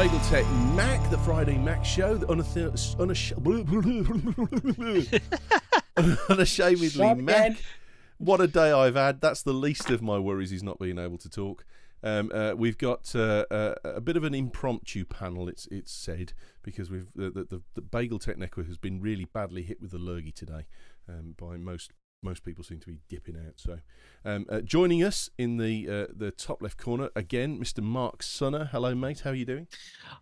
Bagel Tech Mac, the Friday Mac show, the unashamedly Mac. What a day I've had. That's the least of my worries, he's not being able to talk. We've got a bit of an impromptu panel, it's said, because we've the Bagel Tech network has been really badly hit with the lurgy today. By most people seem to be dipping out. So, joining us in the top left corner again, Mr. Mark Sunner. Hello, mate. How are you doing?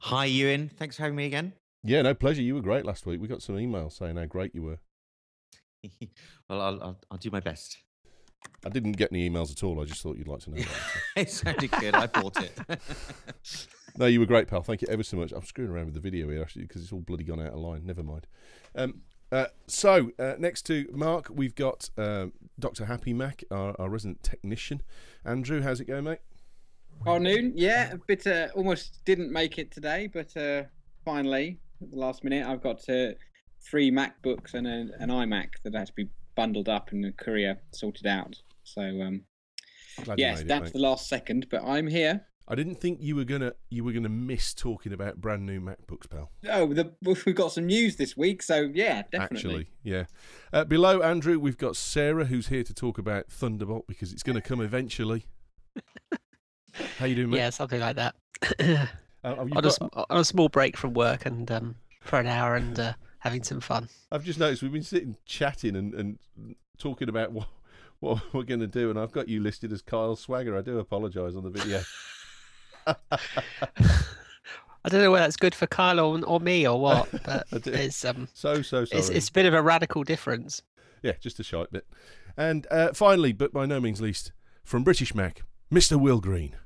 Hi, Ewan. Thanks for having me again. Yeah, no pleasure. You were great last week. We got some emails saying how great you were. Well, I'll do my best. I didn't get any emails at all. I just thought you'd like to know that. So. It sounded good. I bought it. No, you were great, pal. Thank you ever so much. I'm screwing around with the video here actually because it's all bloody gone out of line. Never mind. So next to Mark, we've got Dr. Happy Mac, our resident technician. Andrew, how's it going, mate? Afternoon. Yeah, a bit. Almost didn't make it today, but finally, at the last minute, I've got 3 MacBooks and an iMac that had to be bundled up and the courier sorted out. So yes, down to the last second, but I'm here. I didn't think you were gonna miss talking about brand new MacBooks, pal. Oh, we've got some news this week, so yeah, definitely. Actually, yeah. Below Andrew, we've got Sarah, who's here to talk about Thunderbolt because it's going to come eventually. How you doing, mate? Yeah, something like that. On a small break from work and for an hour and having some fun. I've just noticed we've been sitting chatting and talking about what we're going to do, and I've got you listed as Kyle Swagger. I do apologise on the video. I don't know whether that's good for Kyle or me or what, but it's so sorry. It's a bit of a radical difference. Yeah, just a shite bit. And finally, but by no means least, from British Mac, Mr. Will Green.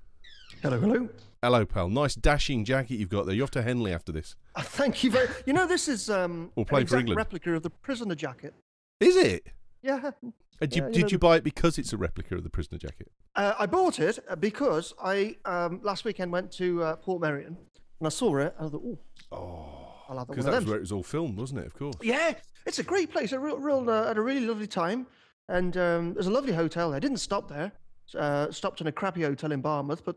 Hello. Hello, pal. Nice dashing jacket you've got there. You're off to Henley after this. Thank you very. You know, this is an exact replica of the prisoner jacket. Is it? Yeah. Did you buy it because it's a replica of the prisoner jacket? I bought it because I last weekend went to Port Merion and I saw it and I thought, I'll have that one of them. Because that was where it was all filmed, wasn't it? Of course. Yeah, it's a great place. I had a really lovely time, and there's a lovely hotel there. I didn't stop there. Stopped in a crappy hotel in Barmouth, but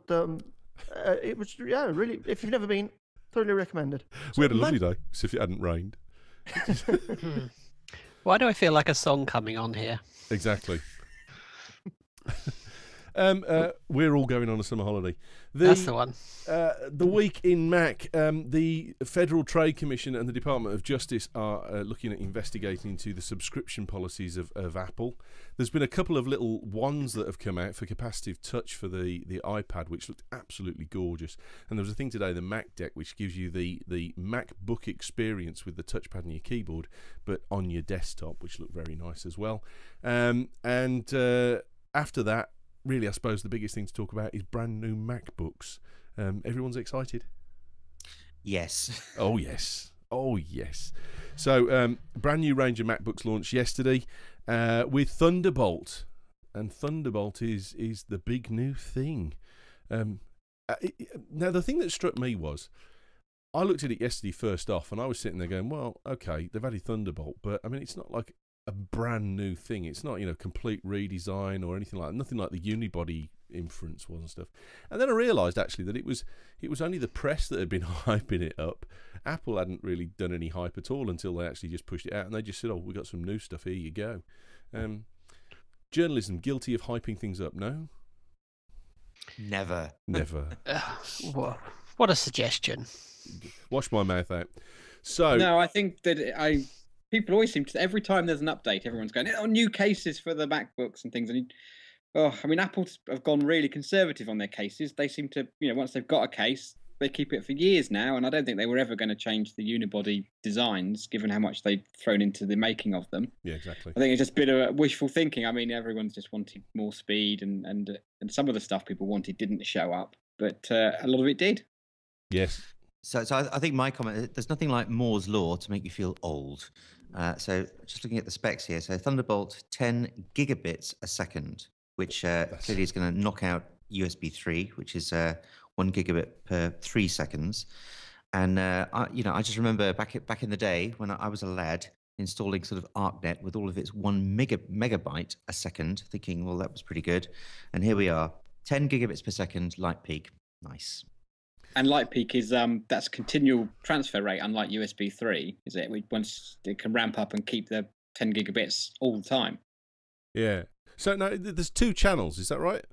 it was really. If you've never been, thoroughly recommended. We had a lovely day, so if it hadn't rained. Why do I feel like a song coming on here? Exactly. We're all going on a summer holiday. That's the one. The week in Mac, the Federal Trade Commission and the Department of Justice are looking at investigating into the subscription policies of Apple. There's been a couple of little ones that have come out for capacitive touch for the iPad, which looked absolutely gorgeous. And there was a thing today, the Mac Deck, which gives you the MacBook experience with the touchpad and your keyboard, but on your desktop, which looked very nice as well. After that, really, I suppose the biggest thing to talk about is brand new MacBooks. Everyone's excited? Yes. Oh, yes. Oh, yes. So, brand new range of MacBooks launched yesterday with Thunderbolt. And Thunderbolt is the big new thing. Now, the thing that struck me was, I looked at it yesterday first off, and I was sitting there going, well, okay, they've added Thunderbolt, but, I mean, it's not like a brand new thing. It's not, complete redesign or anything like that. Nothing like the unibody inference was and stuff. And then I realised actually that it was only the press that had been hyping it up. Apple hadn't really done any hype at all until they actually just pushed it out, and they just said, "Oh, we got some new stuff. Here you go." Journalism guilty of hyping things up? No. Never. What a suggestion. Wash my mouth out. So no, I think that people always seem to, every time there's an update, everyone's going, new cases for the MacBooks and things. And Apple have gone really conservative on their cases. They seem to, once they've got a case, they keep it for years now. And I don't think they were ever going to change the unibody designs, given how much they've thrown into the making of them. Yeah, exactly. I think it's just a bit of wishful thinking. I mean, everyone's just wanted more speed, and some of the stuff people wanted didn't show up, but a lot of it did. Yes. So I think my comment, there's nothing like Moore's Law to make you feel old. So just looking at the specs here, so Thunderbolt 10 gigabits a second, which clearly is going to knock out USB 3, which is 1 gigabit per 3 seconds. And I just remember back in the day when I was a lad installing sort of ArcNet with all of its 1 megabyte a second, thinking, well, that was pretty good. And here we are, 10 gigabits per second, light peak, nice. And LightPeak is that's continual transfer rate, unlike USB 3, is it? Once it can ramp up and keep the 10 gigabits all the time. Yeah. So now there's 2 channels, is that right?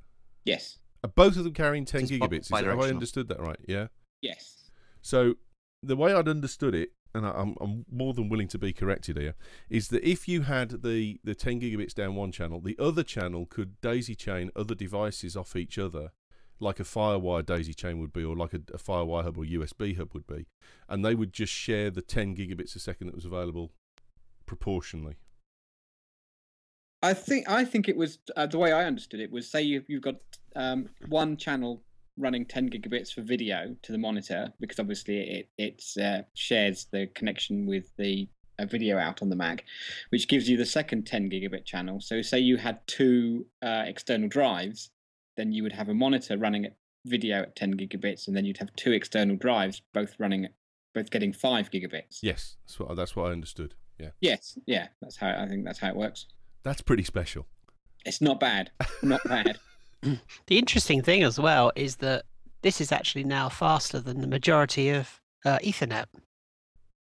Yes. Are both of them carrying 10 Just gigabits? Have I understood that right? Yeah. Yes. So the way I'd understood it, and I'm more than willing to be corrected here, is that if you had the 10 gigabits down one channel, the other channel could daisy chain other devices off each other, like a FireWire daisy chain would be, or like a FireWire hub or USB hub would be, and they would just share the 10 gigabits a second that was available proportionally. I think it was the way I understood it was, say you've got one channel running 10 gigabits for video to the monitor, because obviously it shares the connection with the video out on the Mac, which gives you the second 10 gigabit channel. So say you had 2 external drives, then you would have a monitor running at video at 10 gigabits, and then you'd have 2 external drives both getting 5 gigabits. Yes, that's what I understood. Yeah. Yes, yeah, I think that's how it works. That's pretty special. It's not bad. Not bad. The interesting thing as well is that this is actually now faster than the majority of Ethernet.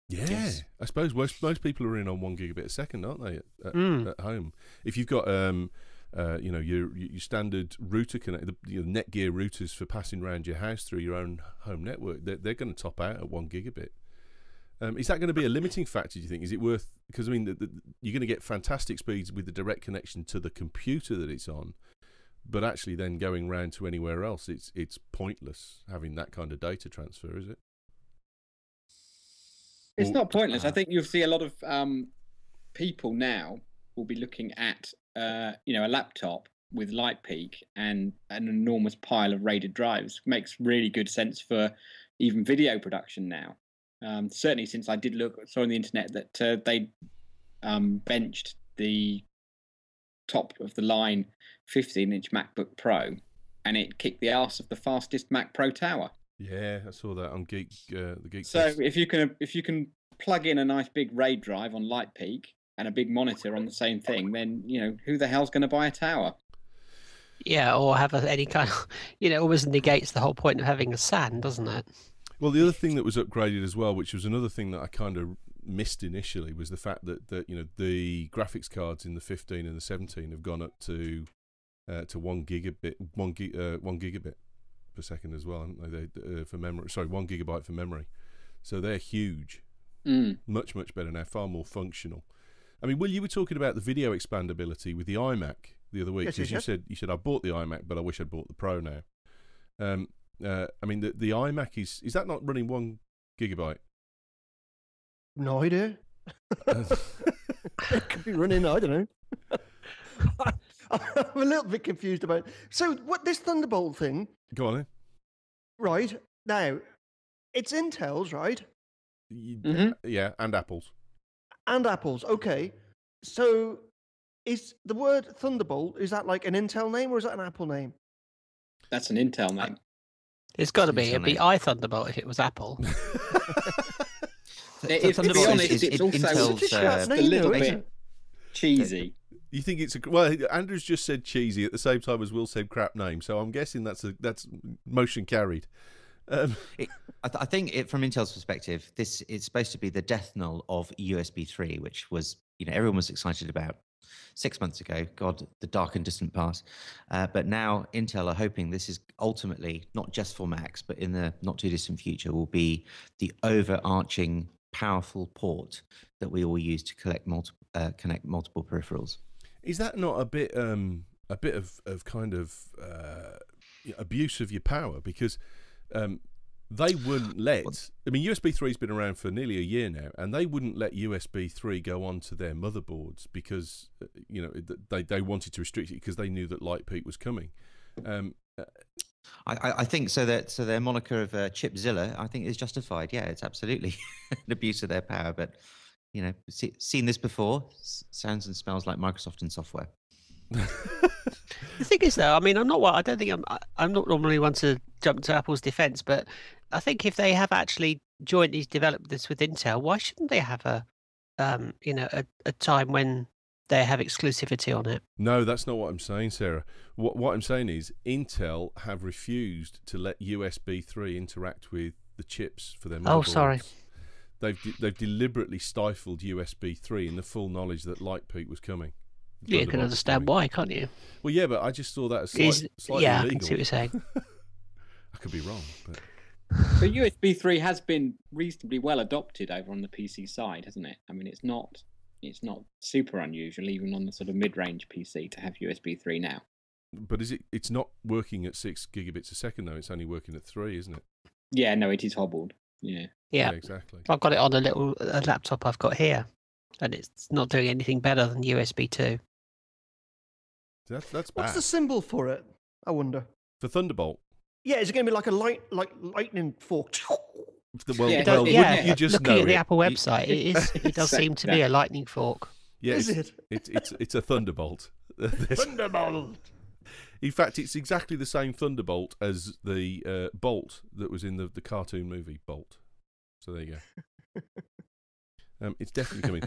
Yeah, yes. I suppose most people are in on 1 gigabit a second, aren't they, at home? If you've got your standard router connect, your Netgear routers for passing around your house through your own home network, they're going to top out at 1 gigabit. Is that going to be a limiting factor, do you think? Is it worth, because I mean you're going to get fantastic speeds with the direct connection to the computer that it's on, but actually then going round to anywhere else, it's pointless having that kind of data transfer, is it? It's not pointless. I think you'll see a lot of people now will be looking at a laptop with LightPeak and an enormous pile of RAID drives. Makes really good sense for even video production now. Certainly since I saw on the internet that they benched the top of the line 15-inch MacBook Pro, and it kicked the arse of the fastest Mac Pro tower. Yeah, I saw that on the Geek. So if you can plug in a nice big RAID drive on LightPeak and a big monitor on the same thing, then who the hell's going to buy a tower? Yeah, or have any kind of, almost negates the whole point of having a SAN, doesn't it? Well, the other thing that was upgraded as well, which was another thing that I kind of missed initially, was the fact that the graphics cards in the 15 and the 17 have gone up to 1 gigabit per second as well, haven't they? For memory, 1 gigabyte for memory. So they're huge, much better now, far more functional. I mean, Will, you were talking about the video expandability with the iMac the other week, because you said I bought the iMac, but I wish I'd bought the Pro now. I mean, the iMac is that not running 1 gigabyte? No idea. It could be running, I don't know. I'm a little bit confused about it. So what this Thunderbolt thing? Go on then. Right, now, it's Intel's, right? Yeah, and Apple's. And Apple's, okay. So is the word Thunderbolt, is that like an Intel name or is that an Apple name? That's an Intel name. It's got to be. It'd be iThunderbolt if it was Apple. To be honest, it's also Intel's, a little bit cheesy. You think it's well? Andrew's just said cheesy at the same time as Will said crap name, so I'm guessing that's motion carried. I think from Intel's perspective, this is supposed to be the death knell of USB 3, which was everyone was excited about 6 months ago. God, the dark and distant past. But now Intel are hoping this is ultimately not just for Macs, but in the not too distant future will be the overarching powerful port that we all use to connect multiple peripherals. Is that not a bit of kind of abuse of your power? Because they wouldn't let. I mean, USB 3's been around for nearly a year now, and they wouldn't let USB 3 go onto their motherboards because they wanted to restrict it because they knew that LightPeak was coming. I think so. Their moniker of Chipzilla, I think, is justified. Yeah, it's absolutely an abuse of their power. But seen this before. Sounds and smells like Microsoft and software. The thing is, though, I mean, I'm not normally one to jump to Apple's defense, but I think if they have actually jointly developed this with Intel, why shouldn't they have a time when they have exclusivity on it. No, that's not what I'm saying, Sarah. What I'm saying is Intel have refused to let USB 3 interact with the chips for their motherboards. Oh, sorry. They've deliberately stifled USB 3 in the full knowledge that Lightpeak was coming. Yeah, you can understand why, can't you? Well, yeah, but I just saw that as slightly yeah, illegal. I can see what you're saying. I could be wrong, but But USB 3 has been reasonably well adopted over on the PC side, hasn't it? I mean, it's not super unusual, even on the sort of mid-range PC, to have USB 3 now. But it's not working at 6 gigabits a second though. It's only working at 3, isn't it? Yeah, no, it is hobbled. Yeah. Yeah, exactly. I've got it on a laptop I've got here, and it's not doing anything better than USB 2. That's bad. What's the symbol for it? I wonder. For Thunderbolt. Yeah, is it going to be like a lightning fork? Well, Yeah, well, yeah, you just looking know at the it. Apple website, it does seem to be a lightning fork. Yeah, Is it? It's a Thunderbolt. Thunderbolt. In fact, it's exactly the same Thunderbolt as the Bolt that was in the cartoon movie Bolt. So there you go. It's definitely coming.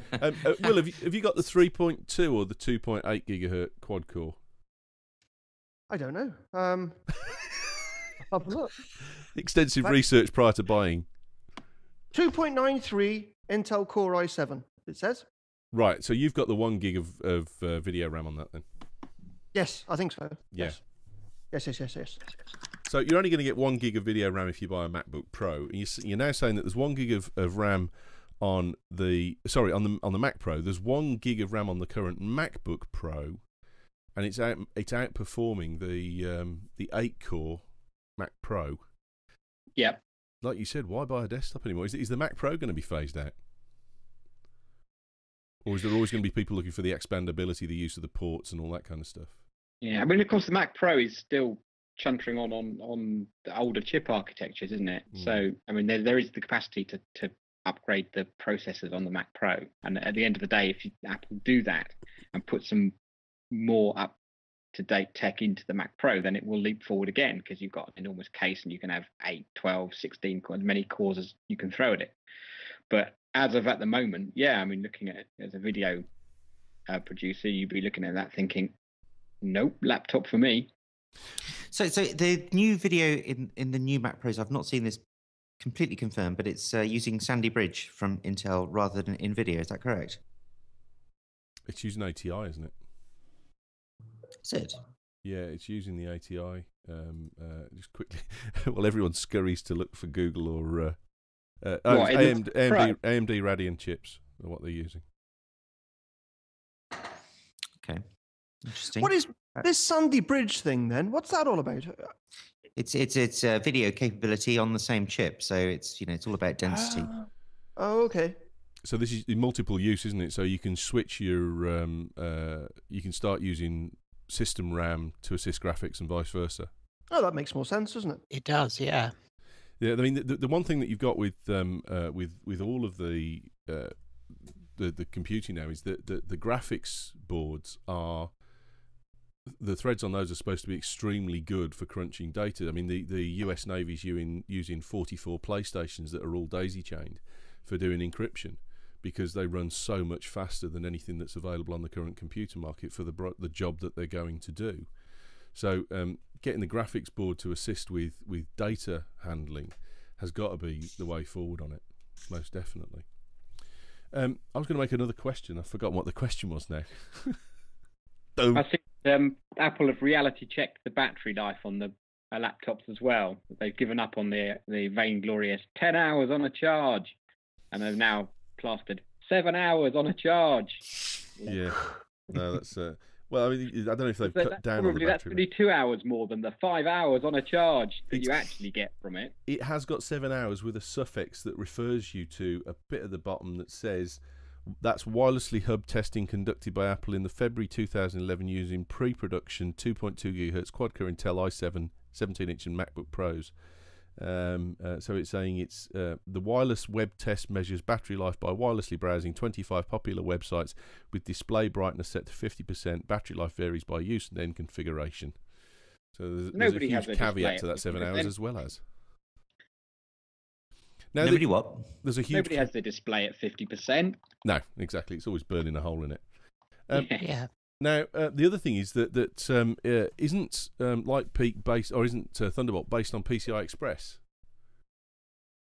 Will, have you got the 3.2 or the 2.8 gigahertz quad core? I don't know. Have a look. Extensive research prior to buying. 2.93 Intel Core i7. It says. Right, so you've got the 1 gig of video RAM on that then? Yes, I think so. Yeah. Yes. So you're only going to get 1 gig of video RAM if you buy a MacBook Pro. And you're now saying that there's 1 gig of RAM on the Mac Pro. There's 1 gig of RAM on the current MacBook Pro, and it's outperforming the 8-core Mac Pro. Yep. Like you said, why buy a desktop anymore? Is the Mac Pro going to be phased out? Or is there always going to be people looking for the expandability, the use of the ports and all that kind of stuff? Yeah, I mean, of course, the Mac Pro is still chuntering on the older chip architectures, isn't it? So, I mean, there is the capacity to upgrade the processors on the Mac Pro. And at the end of the day, if Apple do that and put some more up-to-date tech into the Mac Pro, then it will leap forward again, because you've got an enormous case and you can have 8, 12, 16, as many cores as you can throw at it. But as of at the moment, yeah, I mean, looking at it as a video producer, you'd be looking at that thinking, nope, laptop for me. So the new video in the new Mac Pros, I've not seen this completely confirmed, but it's using Sandy Bridge from Intel rather than NVIDIA. Is that correct? It's using ATI, isn't it? Is it? Yeah, it's using the ATI. Just quickly, well, everyone scurries to look for Google or AMD Radeon chips are what they're using. Okay, interesting. What is this Sandy Bridge thing then? What's that all about? It's video capability on the same chip, so it's all about density. Oh, okay. So this is in multiple use, isn't it? So you can switch your you can start using system RAM to assist graphics and vice versa. Oh, that makes more sense, doesn't it? It does, yeah. Yeah, I mean the one thing that you've got with all of the computing now is that the graphics boards are, the threads on those are supposed to be extremely good for crunching data. I mean the US Navy's using 44 PlayStations that are all daisy chained for doing encryption, because they run so much faster than anything that's available on the current computer market for the job that they're going to do. So getting the graphics board to assist with data handling has got to be the way forward on it, most definitely. I was going to make another question. I've forgotten what the question was now. I think Apple have reality checked the battery life on the laptops as well. They've given up on the vainglorious 10 hours on a charge, and they've now plastered 7 hours on a charge. Yeah, no, that's well, I mean, I don't know if they've cut down on the battery. That's going to be 2 hours more than the 5 hours on a charge that you actually get from it. It has got 7 hours with a suffix that refers you to a bit at the bottom that says that's wirelessly hub testing conducted by Apple in the February 2011 using pre-production 2.2 GHz quad-core Intel i7 17-inch and MacBook Pros. So it's saying it's the wireless web test measures battery life by wirelessly browsing 25 popular websites with display brightness set to 50%. Battery life varies by use and end configuration. So there's a huge caveat to that 7 hours as well as. Now Nobody what? There's a huge. Nobody has the display at 50%. No, exactly. It's always burning a hole in it. Yeah. Now, the other thing is that isn't Light Peak based, or isn't Thunderbolt based on PCI Express?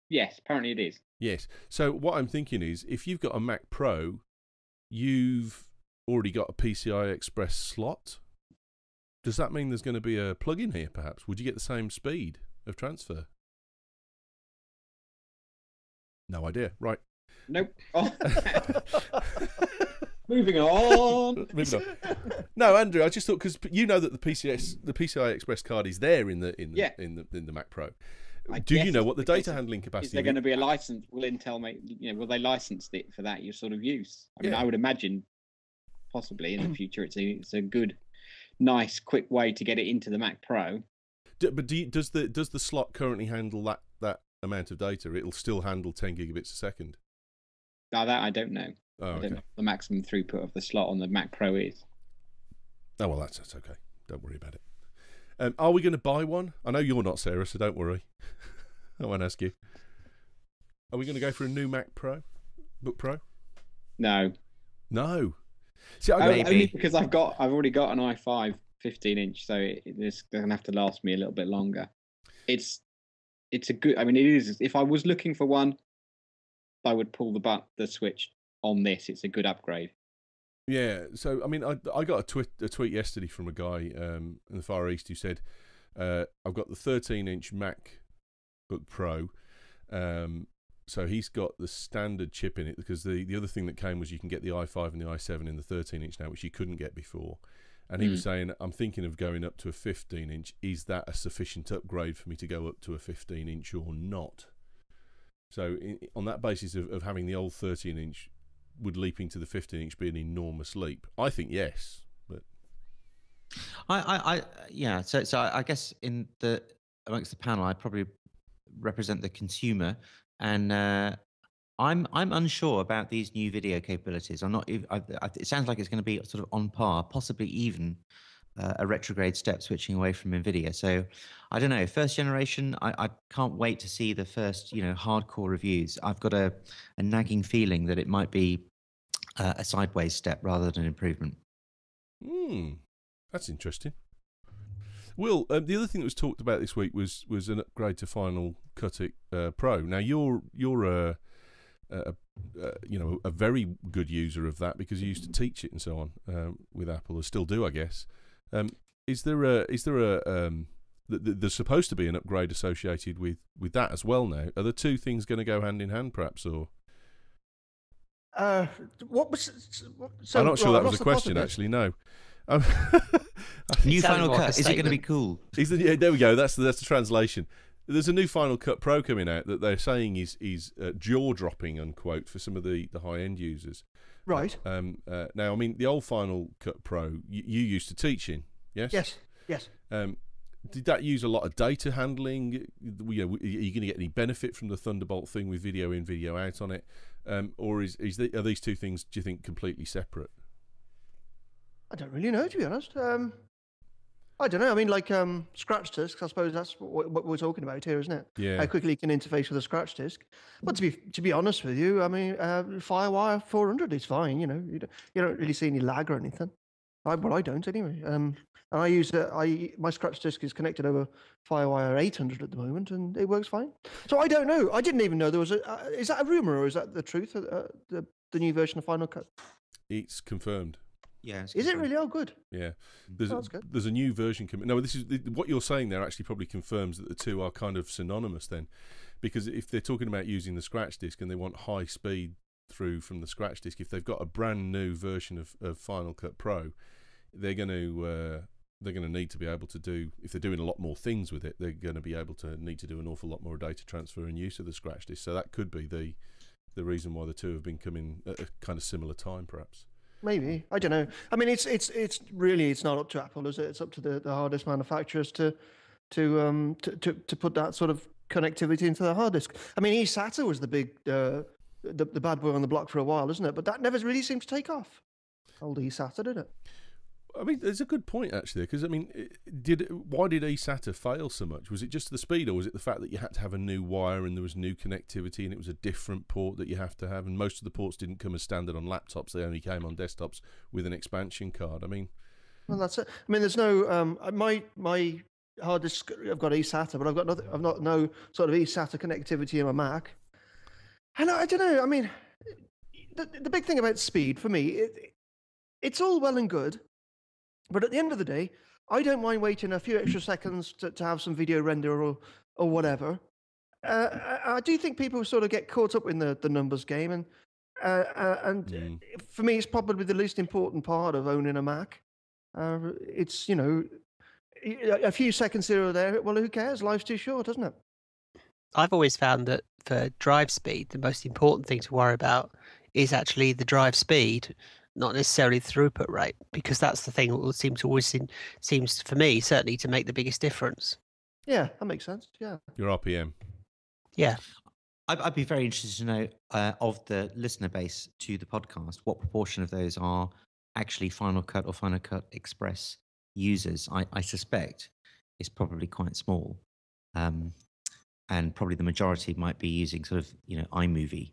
Yes, apparently it is. Yes. So what I'm thinking is, if you've got a Mac Pro, you've already got a PCI Express slot. Does that mean there's going to be a plug-in here, perhaps? Would you get the same speed of transfer? No idea. Right. Nope. Oh. Moving on. Moving on. No, Andrew, I just thought, because you know that the PCI Express card is there in the Mac Pro. Do you know what the data handling capacity is? Is there going to be a license? Will Intel will they license it for that sort of use? I mean, I would imagine possibly in the future it's a good, nice, quick way to get it into the Mac Pro. But does the slot currently handle that amount of data? It'll still handle 10 gigabits a second. Now that I don't know. Oh, okay. I don't know what the maximum throughput of the slot on the Mac Pro is. Oh well, that's okay. Don't worry about it. Are we going to buy one? I know you're not, Sarah, so don't worry. I won't ask you. Are we going to go for a new Mac Book Pro? No. No. See, only because I've already got an i5 15-inch, so it's going to have to last me a little bit longer. It's a good. I mean, it is. If I was looking for one, I would pull the switch on this. It's a good upgrade. Yeah, so I mean, I got a tweet yesterday from a guy in the Far East who said, "I've got the 13-inch MacBook Pro, so he's got the standard chip in it, because the other thing that came was you can get the i5 and the i7 in the 13-inch now, which you couldn't get before." And he was saying, "I'm thinking of going up to a 15-inch. Is that a sufficient upgrade for me to go up to a 15-inch or not?" So on that basis of having the old 13-inch, would leaping to the 15-inch be an enormous leap? I think yes, but yeah. So I guess amongst the panel, I probably represent the consumer, and I'm unsure about these new video capabilities. I'm not. It sounds like it's going to be sort of on par, possibly even a retrograde step switching away from NVIDIA. So I don't know. First generation, I can't wait to see the first hardcore reviews. I've got a nagging feeling that it might be a sideways step rather than an improvement. That's interesting. Will, the other thing that was talked about this week was an upgrade to Final Cut Pro. Now you're a very good user of that, because you used to teach it and so on with Apple, or still do, I guess. Is there there's supposed to be an upgrade associated with that as well now? Are the two things going to go hand in hand, perhaps, or? What was? So, I'm not sure that was a question, actually. No. New Final Cut. Is it going to be cool? Yeah, there we go. That's the translation. There's a new Final Cut Pro coming out that they're saying is jaw-dropping, unquote, for some of the high-end users. Right. Now, I mean, the old Final Cut Pro, you used to teach in, yes? Yes. Did that use a lot of data handling? Are you going to get any benefit from the Thunderbolt thing with video in, video out on it? Or are these two things, do you think, completely separate? I don't really know, to be honest. I don't know. I mean, like scratch discs. I suppose that's what we're talking about here, isn't it? Yeah. How quickly you can interface with a scratch disc. But to be honest with you, I mean, FireWire 400 is fine. You don't really see any lag or anything. I don't anyway. And I use my scratch disc is connected over FireWire 800 at the moment, and it works fine. So I don't know. I didn't even know there was is that a rumor, or is that the truth? The new version of Final Cut. It's confirmed. Yeah. Is it really? Oh, good. Yeah. That's good. There's a new version coming. No, this is what you're saying there. Actually, probably confirms that the two are kind of synonymous then, because if they're talking about using the scratch disc and they want high speed through from the scratch disc, if they've got a brand new version of Final Cut Pro, they're going to need to be able to do, if they're doing a lot more things with it, they're going to be able to need to do an awful lot more data transfer and use of the scratch disc. So that could be the reason why the two have been coming at a kind of similar time, perhaps. Maybe, I don't know. I mean, it's really not up to Apple, is it? It's up to the hard disk manufacturers to put that sort of connectivity into the hard disk. I mean, eSATA was the big the bad boy on the block for a while, isn't it? But that never really seemed to take off. Old eSATA, did it? I mean, there's a good point actually, because I mean, why did eSATA fail so much? Was it just the speed, or was it the fact that you had to have a new wire and there was new connectivity and it was a different port that you have to have, and most of the ports didn't come as standard on laptops; they only came on desktops with an expansion card. I mean, well, that's it. I mean, there's no my hard disk. I've got eSATA, but I've not no sort of eSATA connectivity in my Mac. And I don't know. I mean, the big thing about speed for me, it's all well and good. But at the end of the day, I don't mind waiting a few extra seconds to have some video render or whatever. I do think people sort of get caught up in the numbers game, and for me, it's probably the least important part of owning a Mac. It's, you know, a few seconds here or there. Well, who cares? Life's too short, isn't it? I've always found that for drive speed, the most important thing to worry about is actually the drive speed, not necessarily the throughput rate, because that's the thing that will seems for me certainly to make the biggest difference. Yeah, that makes sense. Yeah. Your RPM. Yeah. I'd be very interested to know of the listener base to the podcast, what proportion of those are actually Final Cut or Final Cut Express users. I suspect it's probably quite small, and probably the majority might be using sort of, you know, iMovie.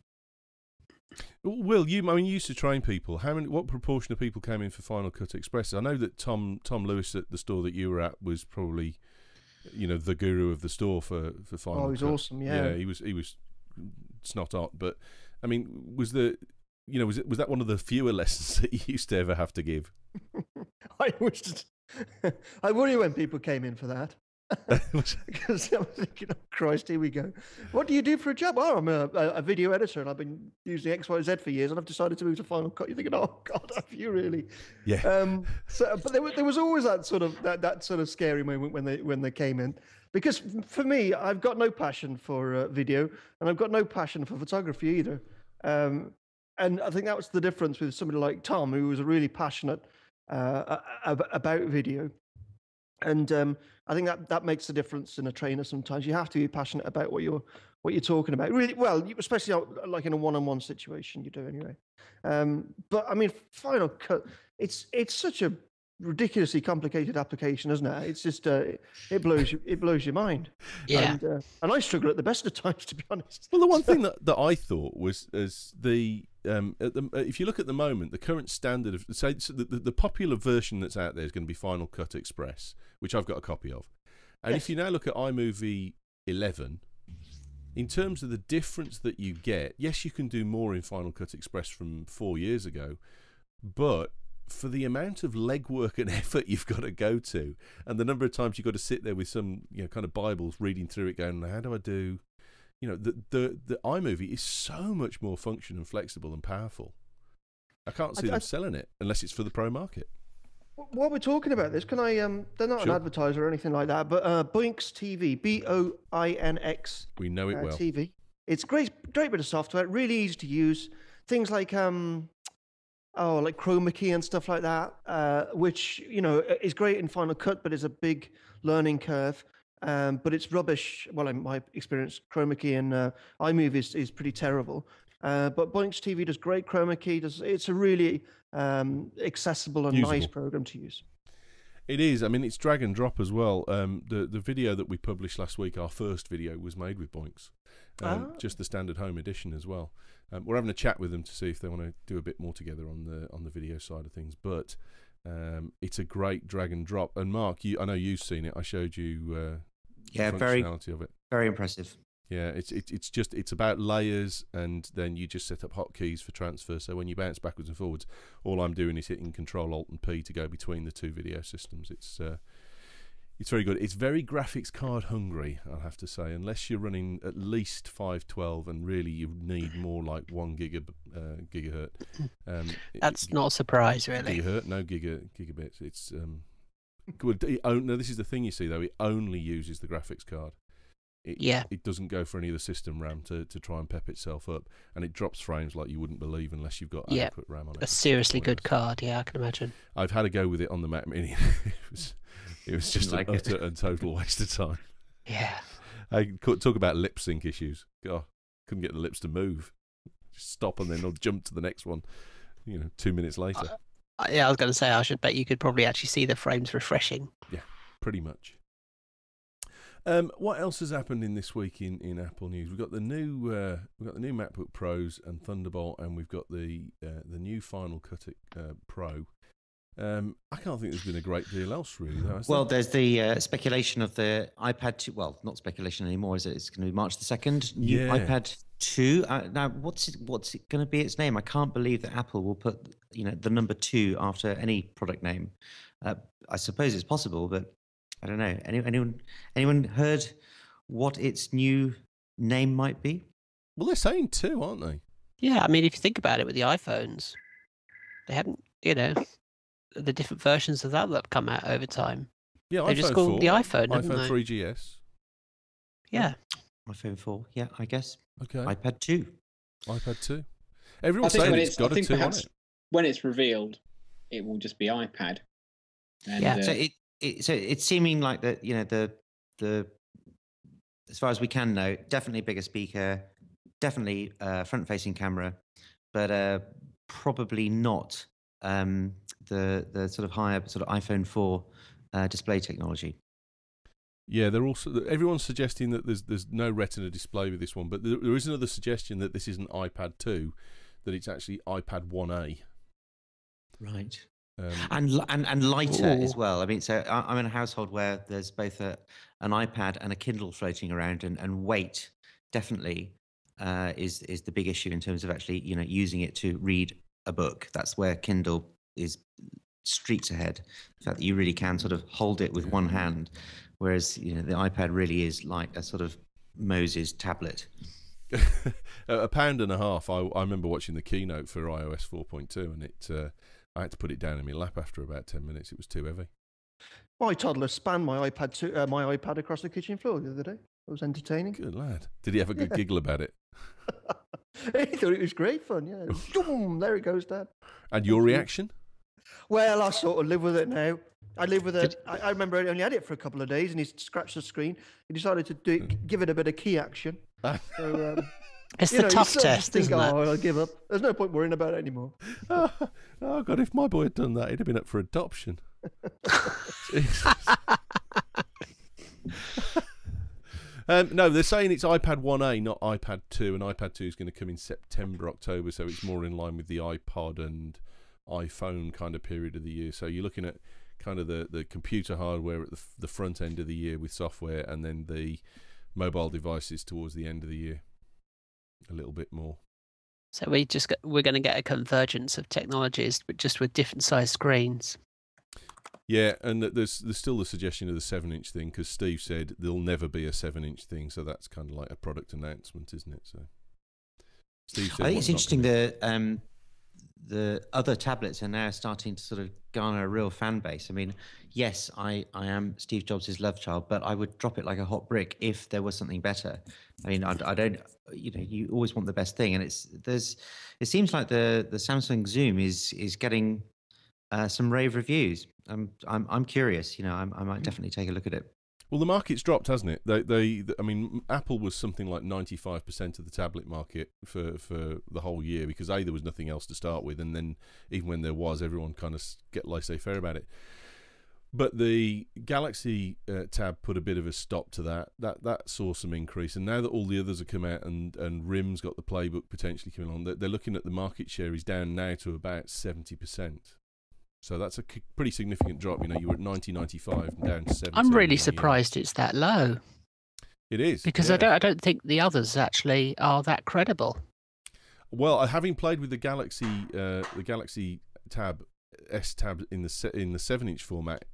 Will, you used to train people. What proportion of people came in for Final Cut Express? I know that Tom Lewis at the store that you were at was probably, you know, the guru of the store for Final Cut. Oh, he's awesome. Yeah, he was snot hot. But I mean, was that one of the fewer lessons that you used to ever have to give? I worry when people came in for that. Because I was thinking, oh, Christ, here we go. What do you do for a job? Oh, I'm a video editor, and I've been using XYZ for years, and I've decided to move to Final Cut. You're thinking, oh God, have you really? Yeah. But there was always that sort of scary moment when they came in, because for me, I've got no passion for video, and I've got no passion for photography either. And I think that was the difference with somebody like Tom, who was really passionate about video. And I think that makes a difference in a trainer. Sometimes you have to be passionate about what you're talking about. Really, well, especially like in a one-on-one situation, you do anyway. But I mean, Final Cut, it's such a ridiculously complicated application, isn't it? It's just it blows your mind. Yeah. And I struggle at the best of times, to be honest. Well, the one thing that I thought was if you look at the moment, the current standard of the popular version that's out there is going to be Final Cut Express, which I've got a copy of. And Yes. if you now look at iMovie 11, in terms of the difference that you get, yes, you can do more in Final Cut Express from 4 years ago, but for the amount of legwork and effort you've got to go to, and the number of times you've got to sit there with some, you know, kind of Bibles reading through it, going, how do I do? You know, the iMovie is so much more functional and flexible and powerful. I can't see them selling it unless it's for the pro market. While we're talking about this, can I? They're not an advertiser or anything like that, but Boinx TV, Boinx. We know it well. TV. It's great bit of software. Really easy to use. Things like like chroma key and stuff like that, which, you know, is great in Final Cut, but is a big learning curve. But it's rubbish. Well, in my experience, chroma key and iMovie is pretty terrible. But Boinx TV does great chroma key. It's a really accessible and usable. nice program to use. It is. I mean, it's drag and drop as well. The video that we published last week, our first video, was made with Boinx. Just the standard home edition as well. We're having a chat with them to see if they want to do a bit more together on the video side of things. But it's a great drag and drop. And Mark, I know you've seen it. I showed you the functionality of it. Very impressive. Yeah, it's about layers, and then you just set up hotkeys for transfer. So when you bounce backwards and forwards, all I'm doing is hitting Control Alt and P to go between the two video systems. It's very good. It's very graphics card hungry, I'll have to say. Unless you're running at least 512, and really you need more like 1 gigahertz. That's not a surprise, really. Gigahertz, no gigabits. It's no. This is the thing, you see, though. It only uses the graphics card. It doesn't go for any of the system RAM to try and pep itself up, and it drops frames like you wouldn't believe unless you've got adequate RAM on it. A seriously good card, I can imagine. I've had a go with it on the Mac Mini. It was just an utter and total waste of time. Yeah. I talk about lip sync issues. God, couldn't get the lips to move. Just stop and then I'll jump to the next one. 2 minutes later. Yeah, I was going to say, I should bet you could probably actually see the frames refreshing. Yeah, pretty much. What else has happened in this week in Apple news? We've got the new MacBook Pros and Thunderbolt, and we've got the new Final Cut Pro. I can't think there's been a great deal else really. Though, well, there's the speculation of the iPad 2. Well, not speculation anymore, is it? It's going to be March the 2nd. New iPad 2. Now, what's it going to be? Its name? I can't believe that Apple will put the number 2 after any product name. I suppose it's possible, but I don't know. Anyone heard what its new name might be? Well, they're saying 2, aren't they? Yeah, I mean, if you think about it, with the iPhones, they haven't, the different versions of that have come out over time. Yeah, they just called the iPhone, iPhone 3GS. Yeah. iPhone 4. Yeah, I guess. Okay. iPad 2. iPad 2. Everyone's saying it's got a 2 on it. When it's revealed, it will just be iPad. And, yeah. So it's seeming like that. The as far as we can know, definitely bigger speaker, definitely front-facing camera, but probably not the sort of higher sort of iPhone 4 display technology. Yeah, everyone's suggesting that there's no Retina display with this one, but there is another suggestion that this isn't iPad 2, that it's actually iPad 1A. Right. And lighter as well. I mean, so I'm in a household where there's both an iPad and a Kindle floating around, and weight definitely is the big issue in terms of actually using it to read a book. That's where Kindle is streets ahead. The fact that you really can sort of hold it with one hand, whereas the iPad really is like a sort of Moses tablet. £1.50. I remember watching the keynote for iOS 4.2, and I had to put it down in my lap after about 10 minutes. It was too heavy. My toddler spanned my iPad across the kitchen floor the other day. It was entertaining. Good lad. Did he have a good giggle about it? He thought it was great fun. Yeah. Boom, there it goes, Dad. And your reaction? Well, I sort of live with it now. I live with it. I remember I only had it for a couple of days, and he scratched the screen. He decided to give it a bit of key action. So, it's the tough test, isn't it? I'll give up. There's no point worrying about it anymore. Oh God, if my boy had done that, he'd have been up for adoption. No, they're saying it's iPad 1A, not iPad 2, and iPad 2 is going to come in September, October, so it's more in line with the iPod and iPhone kind of period of the year. So you're looking at kind of the computer hardware at the front end of the year with software, and then the mobile devices towards the end of the year. A little bit more. So we're going to get a convergence of technologies, but just with different size screens. Yeah, and there's still the suggestion of the 7-inch thing, because Steve said there'll never be a 7-inch thing, so that's kind of like a product announcement, isn't it? So Steve said, I think it's interesting the other tablets are now starting to sort of garner a real fan base. I mean, yes, I am Steve Jobs' love child, but I would drop it like a hot brick if there was something better. I mean, I don't, you always want the best thing, and it seems like the Samsung Zoom is getting some rave reviews. I'm curious. I might definitely take a look at it. Well, the market's dropped, hasn't it? I mean, Apple was something like 95% of the tablet market for the whole year, because there was nothing else to start with, and then even when there was, everyone kind of get laissez-faire about it. But the Galaxy Tab put a bit of a stop to that. That saw some increase, and now that all the others have come out and RIM's got the playbook potentially coming on, they're looking at the market share is down now to about 70%. So that's a pretty significant drop. You were at 90-95 and down to 70. I'm really surprised it's that low. It is, because yeah. I don't think the others actually are that credible. Well, having played with the Galaxy Tab S Tab in the 7-inch format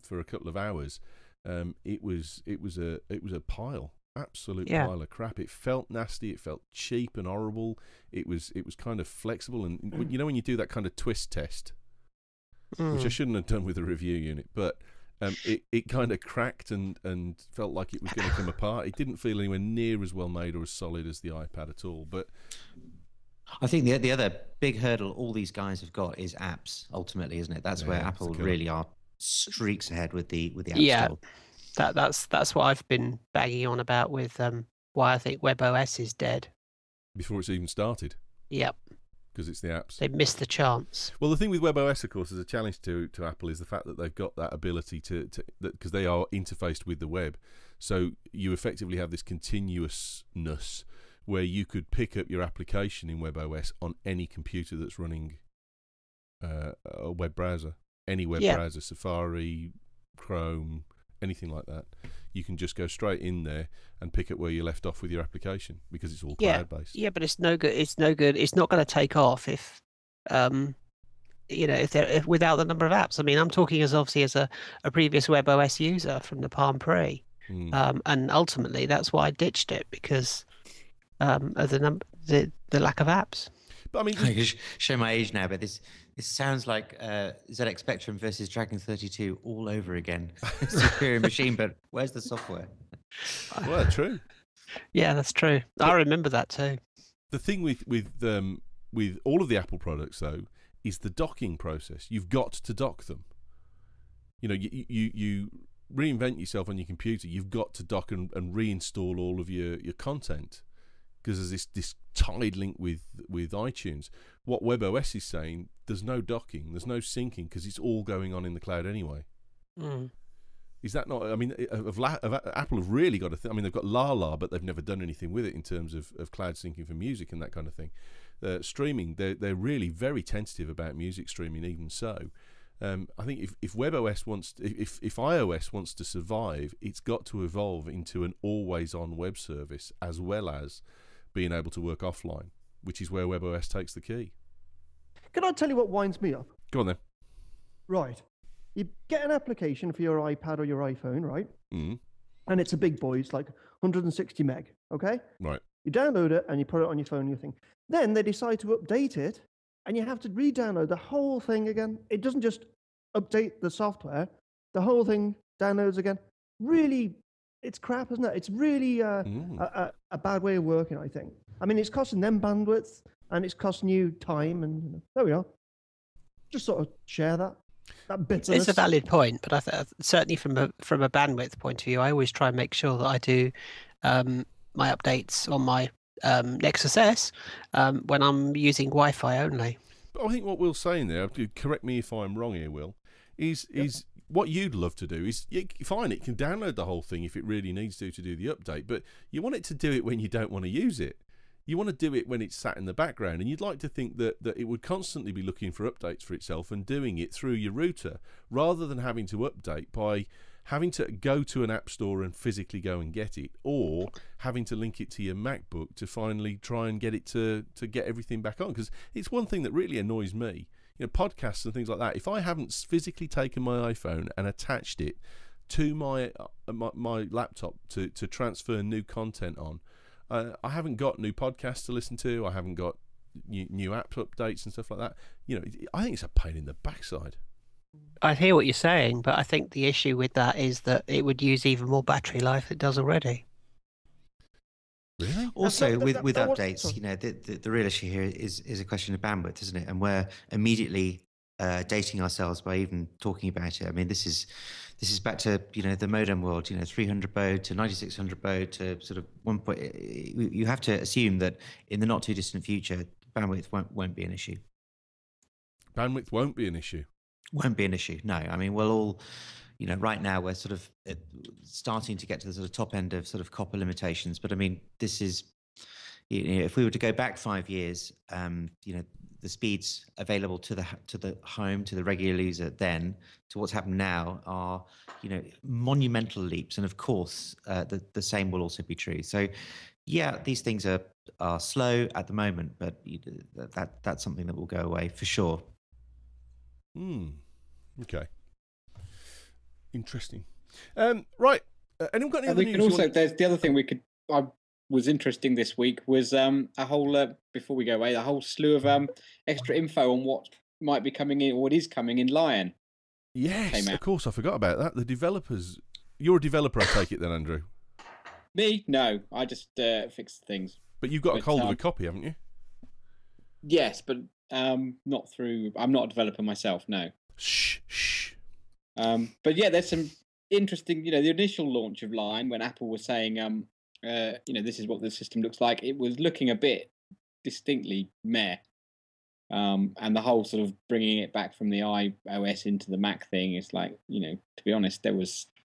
for a couple of hours, it was a pile, absolute pile of crap. It felt nasty. It felt cheap and horrible. It was kind of flexible, and when you do that kind of twist test. Which I shouldn't have done with the review unit, but it kind of cracked and felt like it was going to come apart. It didn't feel anywhere near as well made or as solid as the iPad at all. But I think the other big hurdle all these guys have got is apps. Ultimately, isn't it? That's where Apple really are streaks ahead with the App Store. That's what I've been banging on about with why I think WebOS is dead before it's even started. Yep. because it's the apps. They missed the chance. Well, the thing with WebOS, of course, as a challenge to Apple is the fact that they've got that ability because they are interfaced with the web. So you effectively have this continuousness where you could pick up your application in WebOS on any computer that's running a web browser, any web browser, Safari, Chrome, anything like that. You can just go straight in there and pick up where you left off with your application because it's all cloud-based. Yeah, but it's no good. It's no good. It's not going to take off if, if without the number of apps. I mean, I'm talking as a previous WebOS user from the Palm Pre, and ultimately that's why I ditched it because of the lack of apps. But I mean, I can show my age now, but this sounds like ZX Spectrum versus Dragon 32 all over again. Superior machine, but where's the software? Well, true. Yeah, that's true. I remember that too. The thing with all of the Apple products, though, is the docking process. You've got to dock them. You know, you reinvent yourself on your computer. You've got to dock and reinstall all of your content because there's this tied link with iTunes. What WebOS is saying, there's no docking, there's no syncing because it's all going on in the cloud anyway. Is that not? I mean, Apple have really got I mean, they've got Lala, but they've never done anything with it in terms of cloud syncing for music and that kind of thing. Streaming, they're really very tentative about music streaming. Even so, I think if WebOS if iOS wants to survive, it's got to evolve into an always-on web service as well as being able to work offline, which is where WebOS takes the key. Can I tell you what winds me up? Go on then. Right. You get an application for your iPad or your iPhone, right? Mm. And it's a big boy. It's like 160 meg, okay? Right. You download it and you put it on your phone, your thing. Then they decide to update it and you have to re-download the whole thing again. It doesn't just update the software. The whole thing downloads again. Really, it's crap, isn't it? It's really a bad way of working, I think. I mean, it's costing them bandwidth and it's costing you time. And there we are. Just sort of share that bitterness. It's a valid point, but certainly from a bandwidth point of view, I always try and make sure that I do my updates on my Nexus S when I'm using Wi-Fi only. But I think what Will's saying there, correct me if I'm wrong here, Will, is what you'd love to do is fine. It can download the whole thing if it really needs to do the update, but you want it to do it when you don't want to use it. You want to do it when it's sat in the background, and you'd like to think that it would constantly be looking for updates for itself and doing it through your router, rather than having to update by having to go to an app store and physically go and get it, or having to link it to your MacBook to finally try and get it to get everything back on. Because it's one thing that really annoys me. You know, podcasts and things like that. If I haven't physically taken my iPhone and attached it to my laptop to transfer new content on, I haven't got new podcasts to listen to. I haven't got new app updates and stuff like that. You know, I think it's a pain in the backside. I hear what you're saying, but I think the issue with that is that it would use even more battery life than it does already. Really? Also, with updates, you know, the real issue here is a question of bandwidth, isn't it? And we're immediately dating ourselves by even talking about it. I mean, this is back to, you know, the modem world, you know, 300 baud to 9600 baud to sort of 1 point. You have to assume that in the not too distant future, bandwidth won't be an issue. Bandwidth won't be an issue. Won't be an issue. No, I mean, we'll all, you know, right now we're sort of starting to get to the sort of top end of sort of copper limitations. But I mean, this is, you know, if we were to go back 5 years, you know, the speeds available to the home, to the regular user then, to what's happened now are, you know, monumental leaps. And of course, the same will also be true. So, yeah, these things are slow at the moment, but that's something that will go away for sure. Okay. Interesting. Right. Anyone got any other news? Also, there's the other thing was interesting this week was a whole before we go away, a whole slew of extra info on what might be coming in or what is coming in Lion. Yes, of course, I forgot about that. The developers. You're a developer, I take it then, Andrew. Me? No, I just fix things. But you've got a hold of a copy, haven't you? Yes, but not through. I'm not a developer myself. No. Shh. But yeah, there's some interesting. You know, the initial launch of Lion when Apple was saying, you know, this is what the system looks like. It was looking a bit distinctly meh. And the whole sort of bringing it back from the iOS into the Mac thing is like, to be honest, there was a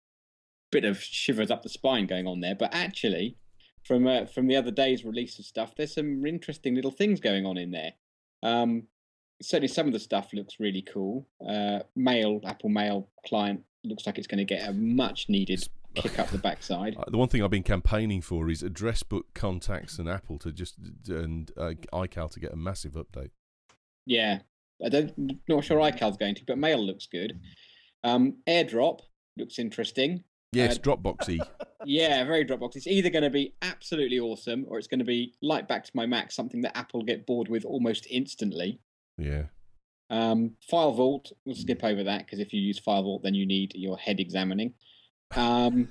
bit of shivers up the spine going on there. But actually, from the other day's release of stuff, there's some interesting little things going on in there. Certainly, some of the stuff looks really cool. Apple Mail client looks like it's going to get a much needed kick up the backside. The one thing I've been campaigning for is address book contacts and Apple and iCal to get a massive update. Yeah, not sure iCal's going to, but Mail looks good. AirDrop looks interesting. Yeah, it's Dropboxy. Yeah, very Dropbox. It's either going to be absolutely awesome, or it's going to be like back to my Mac, something that Apple get bored with almost instantly. Yeah. File Vault, we'll skip over that because if you use File Vault, then you need your head examining. And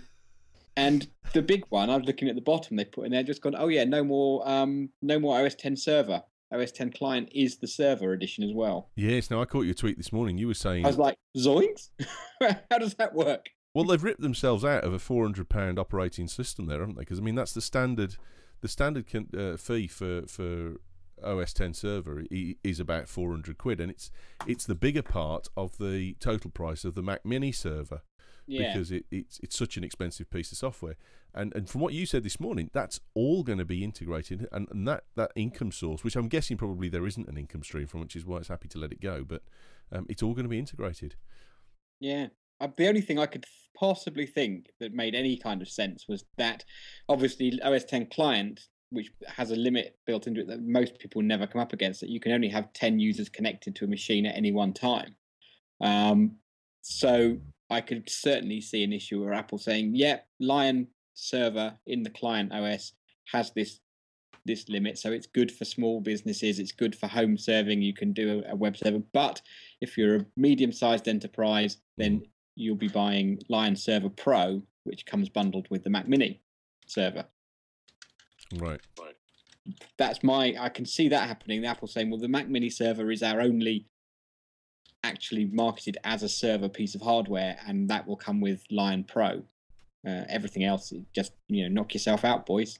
the big one, I was looking at the bottom, they put in there, just gone, oh yeah, no more OS 10 server. OS 10 client is the server edition as well. Yes. Now I caught your tweet this morning. You were saying, I was like, zoinks? How does that work? Well, they've ripped themselves out of a £400 operating system there, haven't they? Because I mean, that's the standard fee for OS 10 server is about 400 quid, and it's the bigger part of the total price of the Mac Mini server. Yeah. Because it's such an expensive piece of software. And from what you said this morning, that's all going to be integrated, and that income source, which I'm guessing probably there isn't an income stream from, which is why it's happy to let it go, but it's all going to be integrated. Yeah. The only thing I could possibly think that made any kind of sense was that obviously OS 10 client, which has a limit built into it that most people never come up against, that you can only have 10 users connected to a machine at any one time. So I could certainly see an issue where Apple saying, yeah, Lion server in the client OS has this limit, so it's good for small businesses, it's good for home serving, you can do a web server, but if you're a medium-sized enterprise, then you'll be buying Lion Server Pro, which comes bundled with the Mac Mini server. Right. I can see that happening. The Apple saying, well, the Mac Mini server is our only actually marketed as a server piece of hardware, and that will come with Lion Pro. Everything else, just knock yourself out, boys.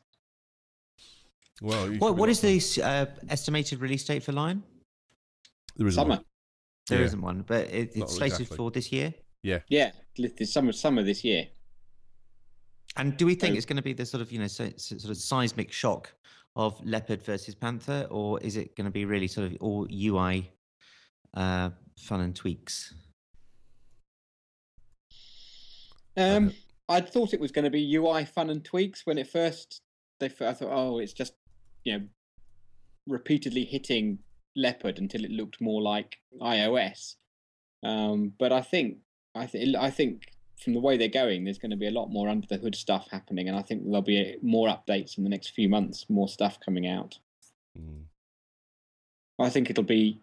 Well, what is the estimated release date for Lion? There is summer. There isn't one, but it's slated for this year. Yeah. Yeah, this summer this year. And do we think it's going to be the sort of sort of seismic shock of Leopard versus Panther, or is it going to be really sort of all UI fun and tweaks? I thought it was going to be UI fun and tweaks when it first. I thought, oh, it's just repeatedly hitting Leopard until it looked more like iOS. But I think from the way they're going, there's going to be a lot more under the hood stuff happening, and I think there'll be more updates in the next few months, more stuff coming out. I think it'll be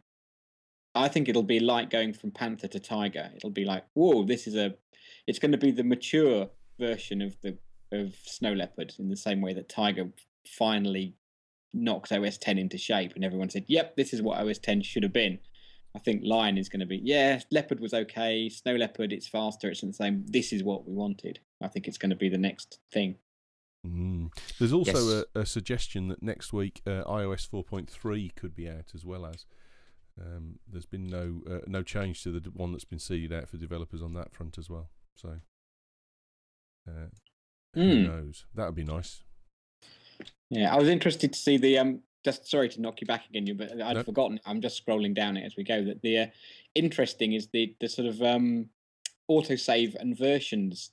like going from Panther to Tiger. It'll be like, whoa, it's going to be the mature version of Snow Leopard, in the same way that Tiger finally knocked OS 10 into shape, and everyone said, yep, this is what OS 10 should have been. I think Lion is going to be, yeah, Leopard was okay, Snow Leopard, it's faster, it's the same, this is what we wanted. I think it's going to be the next thing. There's also a suggestion that next week iOS 4.3 could be out as well as. There's been no change to the one that's been seeded out for developers on that front as well. So who knows? That would be nice. Yeah, I was interested to see the just sorry to knock you back again, but I'd forgotten. I'm just scrolling down it as we go. That the interesting is the sort of autosave and versions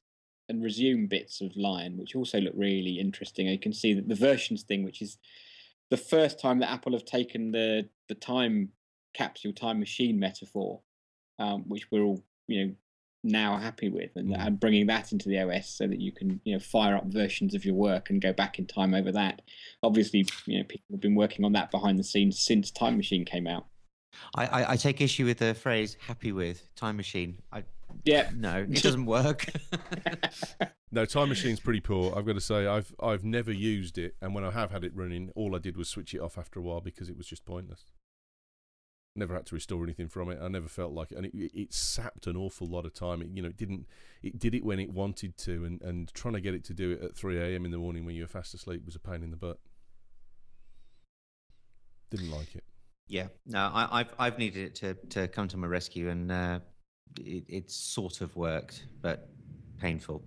and resume bits of Lion, which also look really interesting. You can see that the versions thing, which is the first time that Apple have taken the time capsule, time machine metaphor, which we're all now happy with, and bringing that into the OS so that you can fire up versions of your work and go back in time over that. Obviously, people have been working on that behind the scenes since Time Machine came out. I take issue with the phrase "happy with Time Machine." No, it doesn't work. No, Time Machine's pretty poor. I've got to say, I've never used it, and when I have had it running, all I did was switch it off after a while because it was just pointless. Never had to restore anything from it. I never felt like it, and it sapped an awful lot of time. It did it when it wanted to, and trying to get it to do it at 3 a.m. in the morning when you were fast asleep was a pain in the butt. Didn't like it. Yeah, no, I've needed it to come to my rescue, and it's sort of worked, but painful.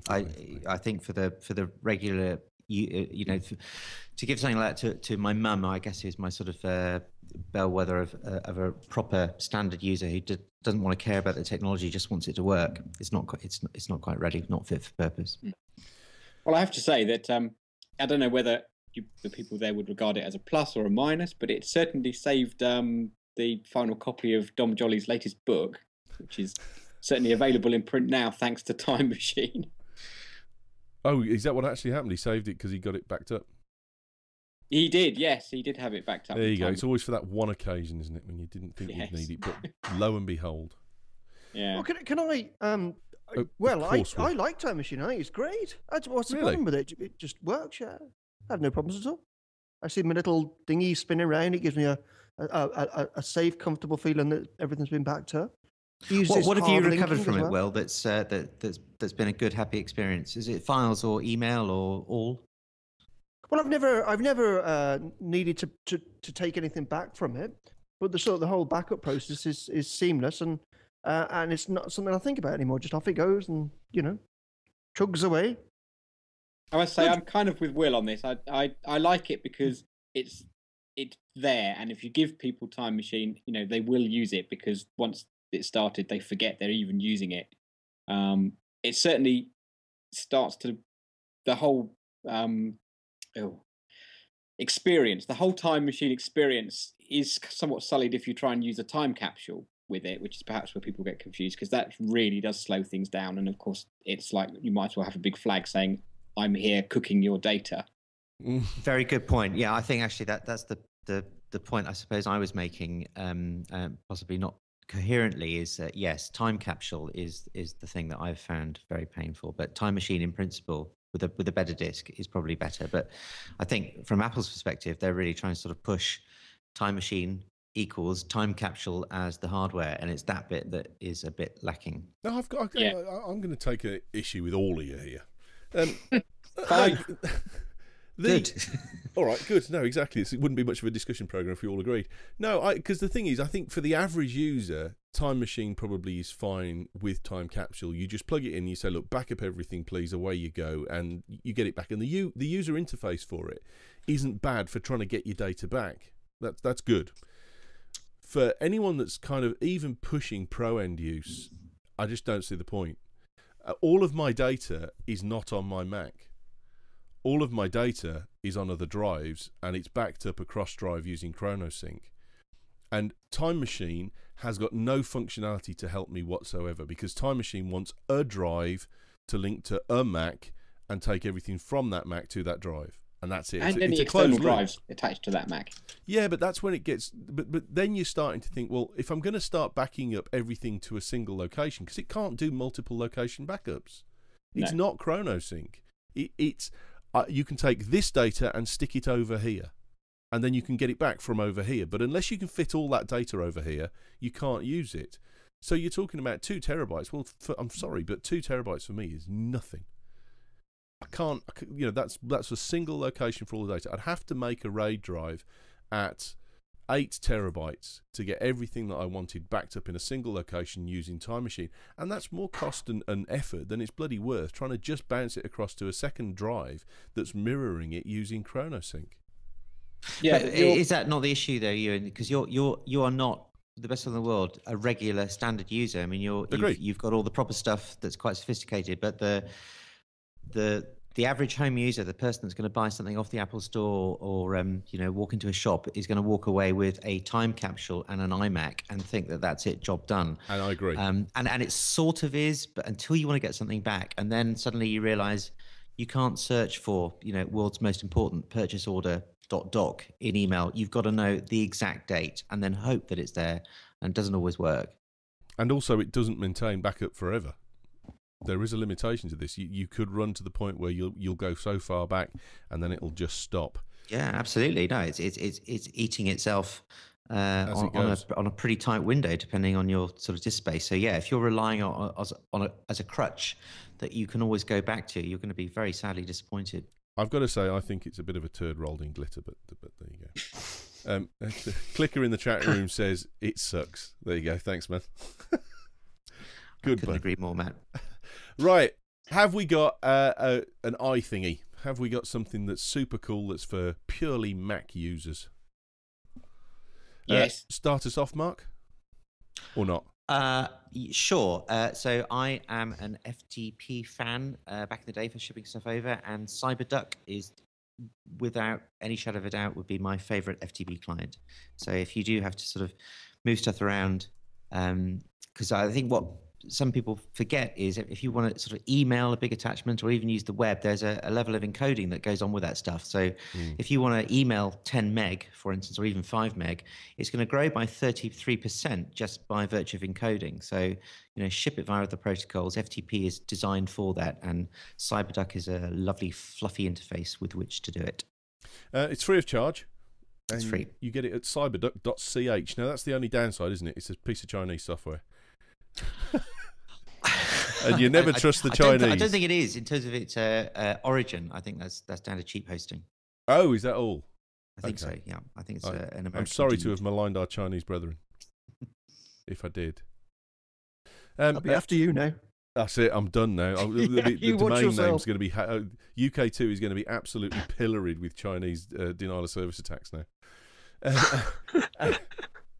I think for the regular, to give something like that to my mum, I guess, who's my sort of bellwether of a proper standard user who doesn't want to care about the technology, just wants it to work. It's not quite ready, not fit for purpose. Well, I have to say that I don't know whether the people there would regard it as a plus or a minus, but it certainly saved the final copy of Dom Jolly's latest book, which is certainly available in print now thanks to Time Machine. Oh, is that what actually happened? He saved it because he got it backed up? He did, yes. He did have it backed up. There you go. It's always for that one occasion, isn't it, when you didn't think you'd need it, but lo and behold. Yeah. Well, can I... I like Time Machine. I think it's great. What's the problem with it? It just works, yeah. I have no problems at all. I see my little dinghy spinning around. It gives me a safe, comfortable feeling that everything's been backed up. What have you recovered from it, Will? That's been a good, happy experience. Is it files or email or all? Well, I've never needed to take anything back from it, but the whole backup process is seamless, and it's not something I think about anymore. Just off it goes, and chugs away. I must say, I'm kind of with Will on this. I like it because it's there, and if you give people Time Machine, they will use it, because once it started, they forget they're even using it. It certainly starts to the whole experience. The whole Time Machine experience is somewhat sullied if you try and use a time capsule with it, which is perhaps where people get confused, because that really does slow things down. And of course, it's like you might as well have a big flag saying, "I'm here cooking your data." Very good point. Yeah, I think actually that's the point I suppose I was making, possibly not coherently, is that yes, time capsule is the thing that I've found very painful, but Time Machine in principle with a better disk is probably better. But I think from Apple's perspective, they're really trying to sort of push Time Machine equals time capsule as the hardware, and it's that bit that is a bit lacking. No, I'm going to take an issue with all of you here. Good. All right, good. No, exactly. It wouldn't be much of a discussion program if we all agreed. No, because the thing is, I think for the average user, Time Machine probably is fine with Time Capsule. You just plug it in, you say, look, back up everything, please, away you go, and you get it back. And the user interface for it isn't bad for trying to get your data back. That's good. For anyone that's kind of even pushing pro-end use, I just don't see the point. All of my data is not on my Mac. All of my data is on other drives, and it's backed up across drive using ChronoSync. And Time Machine has got no functionality to help me whatsoever, because Time Machine wants a drive to link to a Mac and take everything from that Mac to that drive. And that's it. And any external drives attached to that Mac. Yeah, but that's when it gets... But then you're starting to think, well, if I'm going to start backing up everything to a single location, because it can't do multiple location backups. It's not ChronoSync. It's... you can take this data and stick it over here, and then you can get it back from over here. But unless you can fit all that data over here, you can't use it. So you're talking about 2 terabytes. Well, I'm sorry, but 2 terabytes for me is nothing. I can't, that's a single location for all the data. I'd have to make a RAID drive at 8 terabytes to get everything that I wanted backed up in a single location using Time Machine. And that's more cost and effort than it's bloody worth trying to just bounce it across to a second drive that's mirroring it using ChronoSync. Yeah, is that not the issue though, Ewan? Because you are not, the best in the world, a regular standard user. I mean, you've got all the proper stuff that's quite sophisticated, but the average home user, the person that's going to buy something off the Apple Store or walk into a shop, is going to walk away with a time capsule and an iMac and think that that's it, job done. And I agree. And it sort of is, but until you want to get something back, and then suddenly you realise you can't search for world's most important purchase order .doc in email. You've got to know the exact date and then hope that it's there, and it doesn't always work. And also, it doesn't maintain backup forever. There is a limitation to this. You could run to the point where you'll go so far back, and then it'll just stop. Yeah, absolutely. No, it's eating itself on a pretty tight window, depending on your sort of disk space. So yeah, if you're relying as a crutch that you can always go back to, you're going to be very sadly disappointed. I've got to say, I think it's a bit of a turd rolled in glitter, but there you Clicker in the chat room says it sucks. There you go. Thanks, man. Good. Couldn't agree more, Matt. Right. Have we got an eye thingy? Have we got something that's super cool that's for purely Mac users? Yes. Start us off, Mark? Or not? Sure. So I am an FTP fan back in the day for shipping stuff over, and CyberDuck is, without any shadow of a doubt, would be my favorite FTP client. So if you do have to sort of move stuff around, because I think what some people forget is if you want to sort of email a big attachment or even use the web, there's a level of encoding that goes on with that stuff. So if you want to email 10 meg, for instance, or even 5 meg, it's going to grow by 33% just by virtue of encoding. So, ship it via the protocols. FTP is designed for that, and CyberDuck is a lovely, fluffy interface with which to do it. It's free of charge. It's free. You get it at cyberduck.ch. Now, that's the only downside, isn't it? It's a piece of Chinese software. And you never trust the Chinese. I don't think it is in terms of its origin. I think that's down to cheap hosting. Oh, is that all? I think so. Yeah, I think it's an American. I'm sorry to have maligned our Chinese brethren. If I did. I'll be after you now. That's it. I'm done now. The domain name's going to be UK2 is going to be absolutely pilloried with Chinese denial of service attacks now.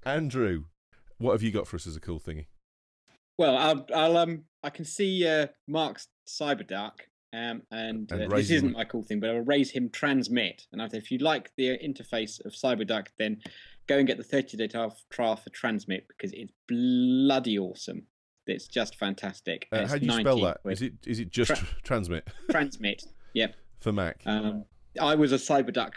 Andrew, what have you got for us as a cool thingy? Well, I can see Mark's CyberDuck, and this isn't my cool thing, but I'll raise him transmit. And if you like the interface of CyberDuck, then go and get the 30-day trial for transmit, because it's bloody awesome. It's just fantastic. How do you spell that? Is it just transmit? Transmit. Yep. For Mac. I was a CyberDuck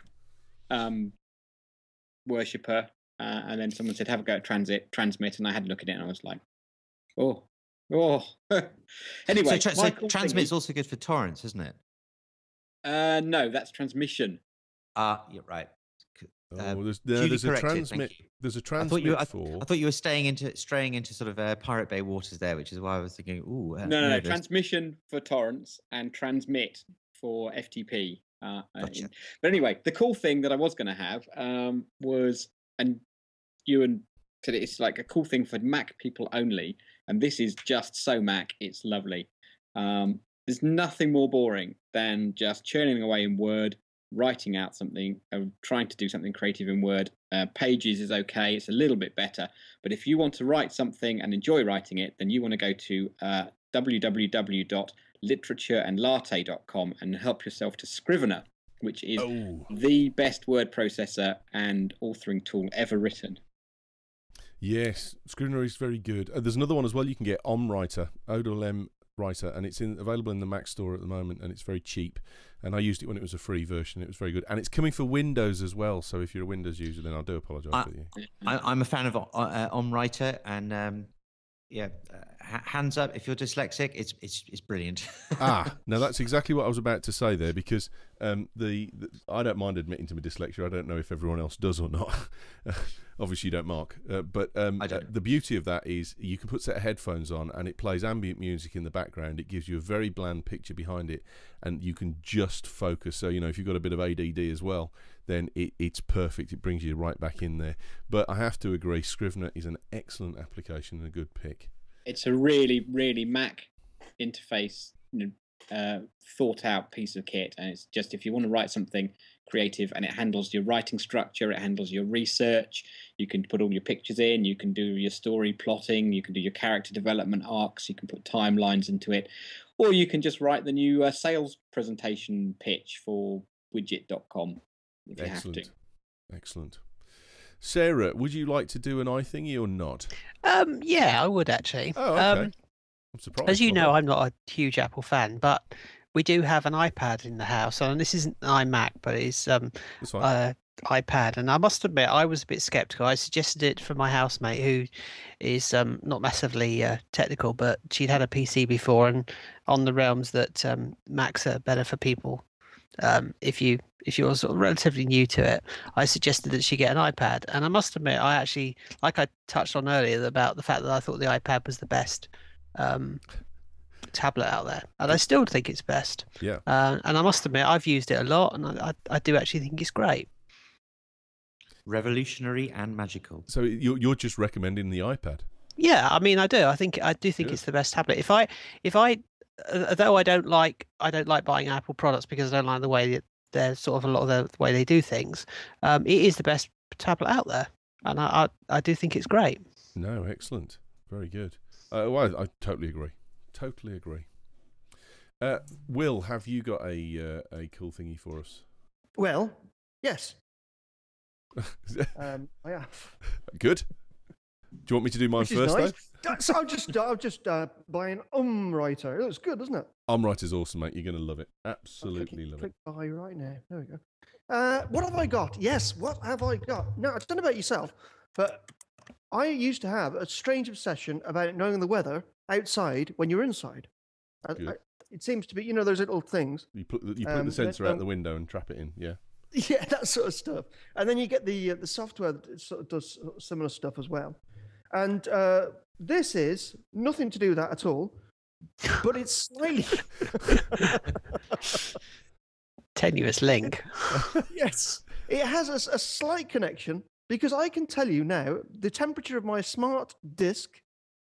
worshipper, and then someone said, "Have a go at transmit," and I had a look at it, and I was like, "Oh." Anyway, so transmit is also good for torrents, isn't it? No, that's transmission. You're right. There's a transmit. There's a transmit I thought you were straying into sort of Pirate Bay waters there, which is why I was thinking, ooh. No. Transmission for torrents and transmit for FTP. Gotcha. But anyway, the cool thing that I was going to have was, and Ewen said it's like a cool thing for Mac people only, and this is just so Mac. It's lovely. There's nothing more boring than just churning away in Word, writing out something, trying to do something creative in Word. Pages is okay. It's a little bit better. But if you want to write something and enjoy writing it, then you want to go to www.literatureandlatte.com and help yourself to Scrivener, which is the best word processor and authoring tool ever written. Yes, Scrivener is very good. There's another one as well you can get, OmWriter, ODLM Writer, and it's available in the Mac store at the moment, and it's very cheap. And I used it when it was a free version. It was very good, and it's coming for Windows as well. So if you're a Windows user, then I do apologise to you. I'm a fan of OmWriter, and hands up if you're dyslexic. It's brilliant. Now that's exactly what I was about to say there, because I don't mind admitting to my dyslexia. I don't know if everyone else does or not. Obviously you don't, Mark. But I don't. The beauty of that is you can put a set of headphones on and it plays ambient music in the background. It gives you a very bland picture behind it, and you can just focus. So, if you've got a bit of ADD as well, then it's perfect. It brings you right back in there. But I have to agree, Scrivener is an excellent application and a good pick. It's a really, really Mac interface, thought out piece of kit, and it's just, if you want to write something creative, and it handles your writing structure, it handles your research, you can put all your pictures in, you can do your story plotting, you can do your character development arcs, you can put timelines into it, or you can just write the new sales presentation pitch for widget.com if you have to. Excellent. Sarah, would you like to do an iThingy or not? Yeah, I would actually. Oh, okay. I'm surprised. As you know, I'm not a huge Apple fan, but we do have an iPad in the house, and this isn't an iMac, but it's iPad. And I must admit, I was a bit skeptical. I suggested it for my housemate, who is not massively technical, but she'd had a PC before, and on the realms that Macs are better for people. If you're sort of relatively new to it, I suggested that she get an iPad, and I must admit, I actually, like I touched on earlier about the fact that I thought the iPad was the best tablet out there, and I still think it's best. Yeah. And I must admit, I've used it a lot, and I do actually think it's great. Revolutionary and magical. So you're just recommending the iPad? Yeah, I mean, I do. I do think it's the best tablet. If I, though I don't like buying Apple products because I don't like the way that they're sort of a lot of the way they do things. It is the best tablet out there, and I do think it's great. No, excellent, very good. Well, I totally agree. Totally agree. Will, have you got a cool thingy for us? Well, yes. I have. Good. Do you want me to do mine Which is first, nice. though? So I'll just buy an writer. It looks good, doesn't it? Writer's awesome, mate. You're going to love it. Absolutely love it. Click buy right now. There we go. What have I got? Yes, what have I got? No, I don't know about yourself, but I used to have a strange obsession about knowing the weather outside when you're inside. It seems to be, you know, those little things. You put the sensor out the window and trap it in, yeah. Yeah, that sort of stuff. And then you get the software that sort of does similar stuff as well. And this is nothing to do with that at all, but it's slightly tenuous link. Yes, it has a slight connection because I can tell you now the temperature of my smart disk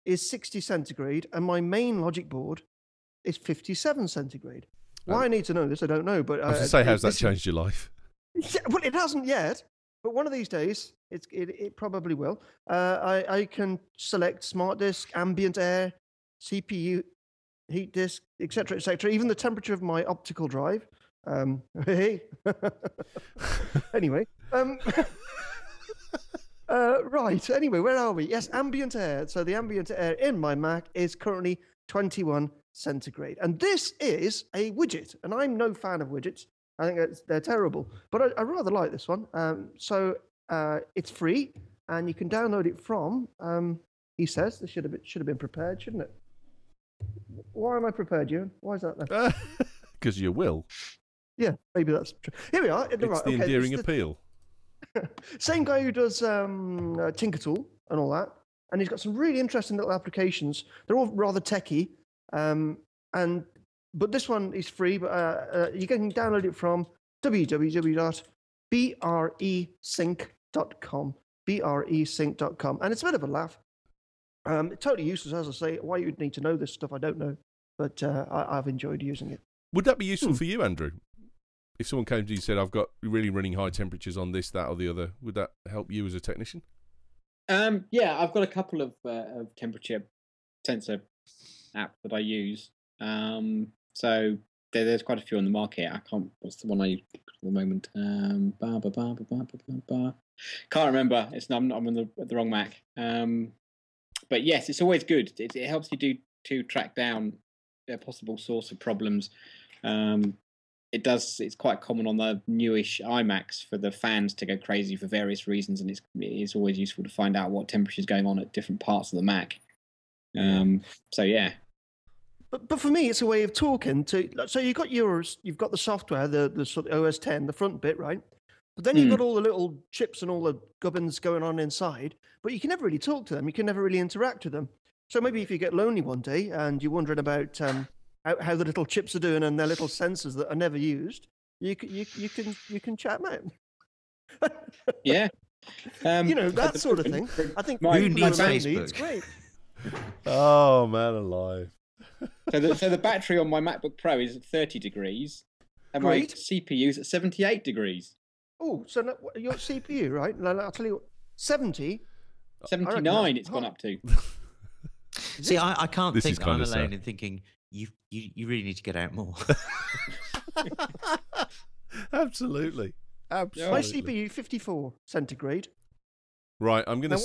is 60 centigrade and my main logic board is 57 centigrade. Why I need to know this, I don't know. But I was to say, how's that changed your life? Yeah, well, it hasn't yet, but one of these days it probably will. I can select smart disk, ambient air, CPU, heat disk, etc., etc. Even the temperature of my optical drive. Hey. Anyway. Right. Anyway, where are we? Yes, ambient air. So the ambient air in my Mac is currently 21 centigrade, and this is a widget. And I'm no fan of widgets. I think they're terrible, but I rather like this one. So it's free, and you can download it from. He says this should have been prepared, shouldn't it? Why am I prepared, Ewan? Why is that? Because you will. Yeah, maybe that's true. Here we are. It's the endearing appeal. Same guy who does Tinker Tool and all that, and he's got some really interesting little applications. They're all rather techy, but this one is free. But you can download it from www.bresync.com, bresync.com, and it's a bit of a laugh. Totally useless, as I say. Why you'd need to know this stuff, I don't know, but I've enjoyed using it. Would that be useful for you, Andrew? If someone came to you and said, I've got really running high temperatures on this, that, or the other, would that help you as a technician? Yeah, I've got a couple of temperature sensor apps that I use. So there's quite a few on the market. I can't. What's the one I use at the moment? Can't remember. I'm on the wrong Mac. But yes, it's always good. It helps you to track down a possible source of problems. It's quite common on the newish iMacs for the fans to go crazy for various reasons, and it's always useful to find out what temperature is going on at different parts of the Mac. So yeah. But for me, it's a way of talking to. So you've got the software, the sort of OS 10, the front bit, right? But then you've got all the little chips and all the gubbins going on inside. But you can never really talk to them. You can never really interact with them. So maybe if you get lonely one day and you're wondering about how the little chips are doing and their little sensors that are never used, you can chat them out. Yeah, that sort of thing. I think who needs Facebook? It's great. Oh man, alive! So the battery on my MacBook Pro is at 30 degrees, and my CPU is at 78 degrees. Oh, so your CPU, right? I'll tell you what, 70. 79. It's gone up to. See, I can't This think is that I'm kinda alone sad. in thinking you really need to get out more. Absolutely. My CPU 54 centigrade. Right, I'm gonna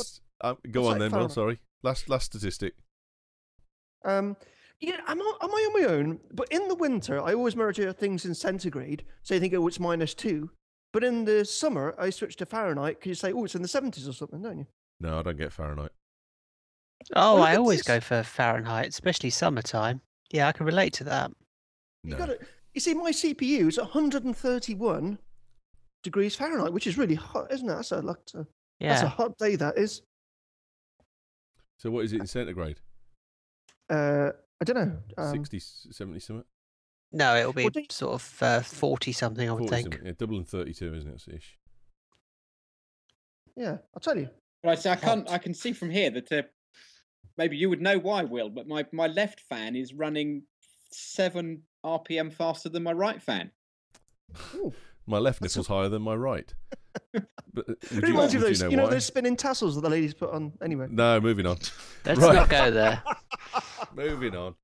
go on then. Well, Fahrenheit? sorry. Last statistic. Yeah, am I on my own? But in the winter, I always measure things in centigrade, so you think, oh, it's -2. But in the summer, I switch to Fahrenheit because you say, oh, it's in the 70s or something, don't you? No, I don't get Fahrenheit. Oh, Look I at always this. go for Fahrenheit, especially summertime. Yeah, I can relate to that. No. You see, my CPU is 131 degrees Fahrenheit, which is really hot, isn't it? That's a Yeah. hot day, that is. So what is it in centigrade? I don't know. 60, 70 something? No, it'll be Well, do you- sort of 40 something, I would 40 think. something. Yeah, double and 32, isn't it? Ish. Yeah, I'll tell you. But I say I can see from here that maybe you would know why, Will. But my left fan is running 7 RPM faster than my right fan. Ooh. My left nipple's higher than my right. But It reminds you of those, why? those spinning tassels that the ladies put on. Anyway. No, moving on. Let's not go there. Moving on.